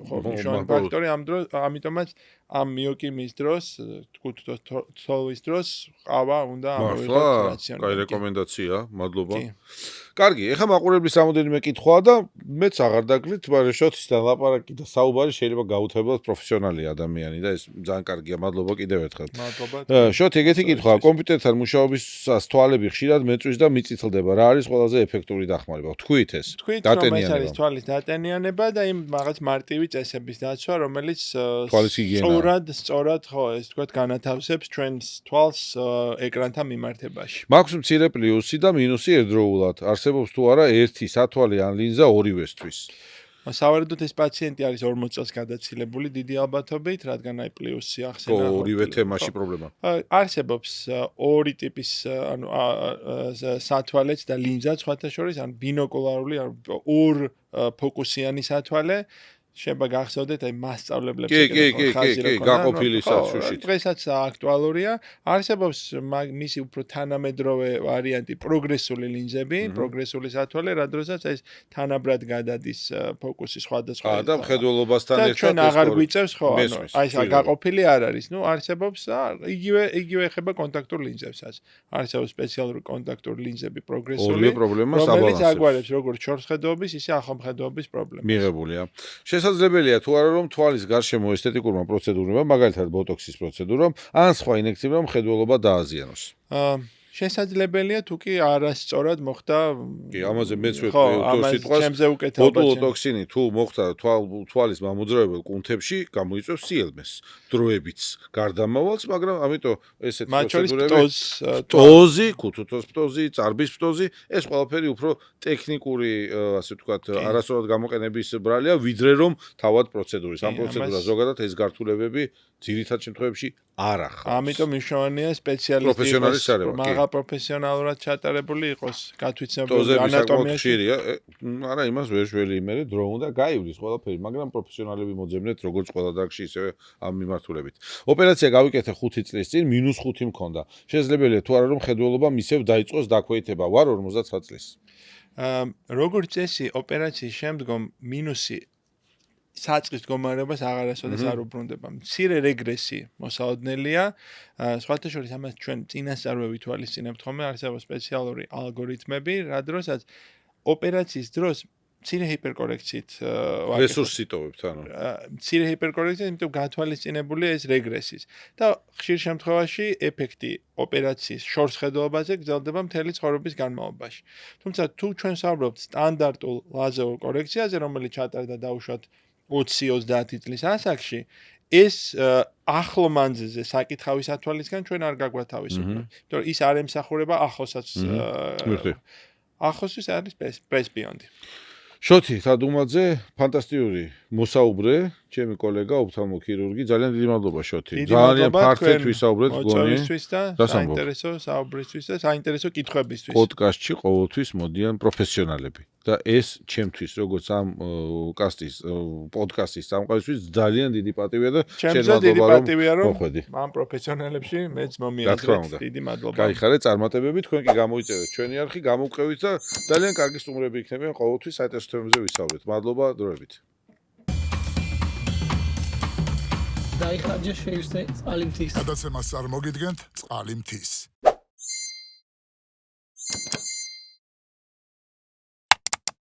მნიშვნელოვანი ფაქტორი ამიტომაც ამ მიოკიმიის დროს, თოლის დროს ყავა უნდა ამოვიღოთ რაციონი. კაი რეკომენდაცია, მადლობა. კარგი, ეხლა მაყურებლის რამოდენიმე კითხვაა და მეც აღარ დაგლით, მაგრამ შოთისთან ლაპარაკი და საუბარი შეიძლება გაუთებელად პროფესიონალი ადამიანი და ეს ძალიან კარგია. მადლობა კიდევ ერთხელ. მადლობა. შოთი, ეგეთი კითხვაა, კომპიუტერთან მუშაობისას თვალები ხშირად მეწვის და მიწითლდება. რა არის ყველაზე ეფექტური დახმარება? თქვით ეს. ეს არის თვალის დატენიანება და იმ რაღაც მარტივი წესების დაცვა, რომელიც თვალის ჰიგიენა. სწორად ხო, ეს თქვათ განათავსებს ჩვენს თვალს ეკრანთან მიმართებაში. მაქვს მცირე პლუსი და მინუსი ერთდროულად. არსებობს თუ არა ერთი სათვალე ან ლინზა ორივესთვის? სავარაუდოდ ეს პაციენტი არის 40 წელს გადაცილებული დიდი ალბათობით, რადგან აი პლუსი ახსენა. ორივე თემაში პრობლემა. არსებობს ორი ტიპის ანუ სათვალეც და ლინზაც სხვათა შორის, ან ბინოკულარული, ან ორ ფოკუსიანი სათვალე. შეიძლება გახსოვდეთ აი მასწავლებლებს კი, გაყოფილი სათშუშით. დღესაც აქტუალურია. არსებობს მისი უფრო თანამედროვე ვარიანტი პროგრესული ლინზები, პროგრესული სათვალე, რა დროსაც ეს თანაბრად გადადის ფოკუსი სხვადასხვა. და მხედველობასთან ერთად ჩვენ აღარ გვიწევს ხო, აი ეს გაყოფილი არ არის. ნუ არსებობს იგივე ეხება კონტაქტურ ლინზებსაც. არსებობს სპეციალური კონტაქტური ლინზები პროგრესული, ორივე პრობლემას რომელიც აგვარებს როგორც შორსხედვობის, ისე ახლომხედვობის პრობლემას. მიღებულია. შესაძლებელია თუ არა რომ თვალის გარშემო ესთეტიკურმა პროცედურებმა, მაგალითად ბოტოქსის პროცედურამ, ან სხვა ინექციებმა მხედველობა დააზიანოს. შესაძლებელია თუ კი არასწორად მოხდა. კი, ამაზე მეც ვეთქვი სიტყვას. ბოტულოტოქსინი თუ მოხდა თვალის მამოძრავებელ კუნთებში, გამოიწვევს სიელმეს, დროებიც გარდამავალს, მაგრამ ამიტომ ესეთ პროცედურები პტოზი, კუთუთოს პტოზი, წარბის პტოზი, ეს ყველაფერი უფრო ტექნიკური, ასე ვთქვათ, არასწორად გამოყენების ბრალია, ვიდრე რომ თავად პროცედურის. ამ პროცედურას ზოგადად ეს გართულებები ძირითად შემთხვევებში არ ახავს. ამიტომ მნიშვნელოვანია სპეციალისტი პროფესიონალის წარევა. მაღალ პროფესიონალურად ჩატარებული იყოს გათვითცნობილი ანატომიაში. არა, იმას ვერ შველი იმერე, დრო უნდა გაივლის ყველაფერი, მაგრამ პროფესიონალები მოძებნეთ როგორც ყველა დარგში, ისევე ამ მიმართულებით. ოპერაცია გავიკეთე 5 წლის წინ, -5 მქონდა. შესაძლებელია თუ არა რომ ხედველობა მისევ დაიწყოს დაქვეითება, ვარ 59 წლის. როგორც წესი, ოპერაციის შემდგომ მინუსი საწყის მდგომარეობას აღარასოდეს არ უბრუნდება. მცირე რეგრესი მოსაოდნელია. სხვათა შორის ამას ჩვენ წინასწარ ვითვალისწინებთ ხოლმე, არსებობს სპეციალური ალგორითმები, რა დროსაც ოპერაციის დროს მცირე ჰიპერკორექციით რესურსს იტოვებთ, ანუ. მცირე ჰიპერკორექცია, იმიტომ გაათვალისწინებულია ეს რეგრესის. და ხშირ შემთხვევაში ეფექტი ოპერაციის შორსხედველობაზე გრძელდება მთელი ცხოვრების განმავლობაში. თუმცა თუ ჩვენ ვსაუბრობთ სტანდარტულ ლაზერულ კორექციაზე, რომელიც ჩატარდა დაუშვათ 20-30 წლის ასაკში, ეს ახლო მანძილზე საკითხავის ათვალისგან ჩვენ არ გაგვათავისუფლებს. იმიტომ რომ ის არ ემსახურება ახლოსაც ახლოსთვის არის პრესბიონდი. შოთი თადუმაძე, ფანტასტიკური მოსაუბრე, ჩემი კოლეგა ოფთალმოქირურგი, ძალიან დიდი მადლობა შოთი. ძალიან ფართედ ვისაუბრეთ გონი. საინტერესო საუბრისთვის და საინტერესო კითხვებისთვის. პოდკასტში ყოველთვის მოდიან პროფესიონალები და ეს ჩემთვის როგორც ამ პოდკასტის სამყაროსთვის ძალიან დიდი პატივია და შენ მოხვედი. ამ პროფესიონალებში მეც მომიაზრეთ. დიდი მადლობა. გაიხარე წარმატებები, თქვენ კი გამოიწევეთ ჩვენი არხი, გამოვყევით და ძალიან კარგი სტუმრები იქნებიან ყოველთვის საინტერესო თემებზე ვისაუბრეთ. მადლობა დროებით. დაიხარჯა შეივსე წყალი მთის. გადაცემას წარმოგიდგენთ წყალი მთის.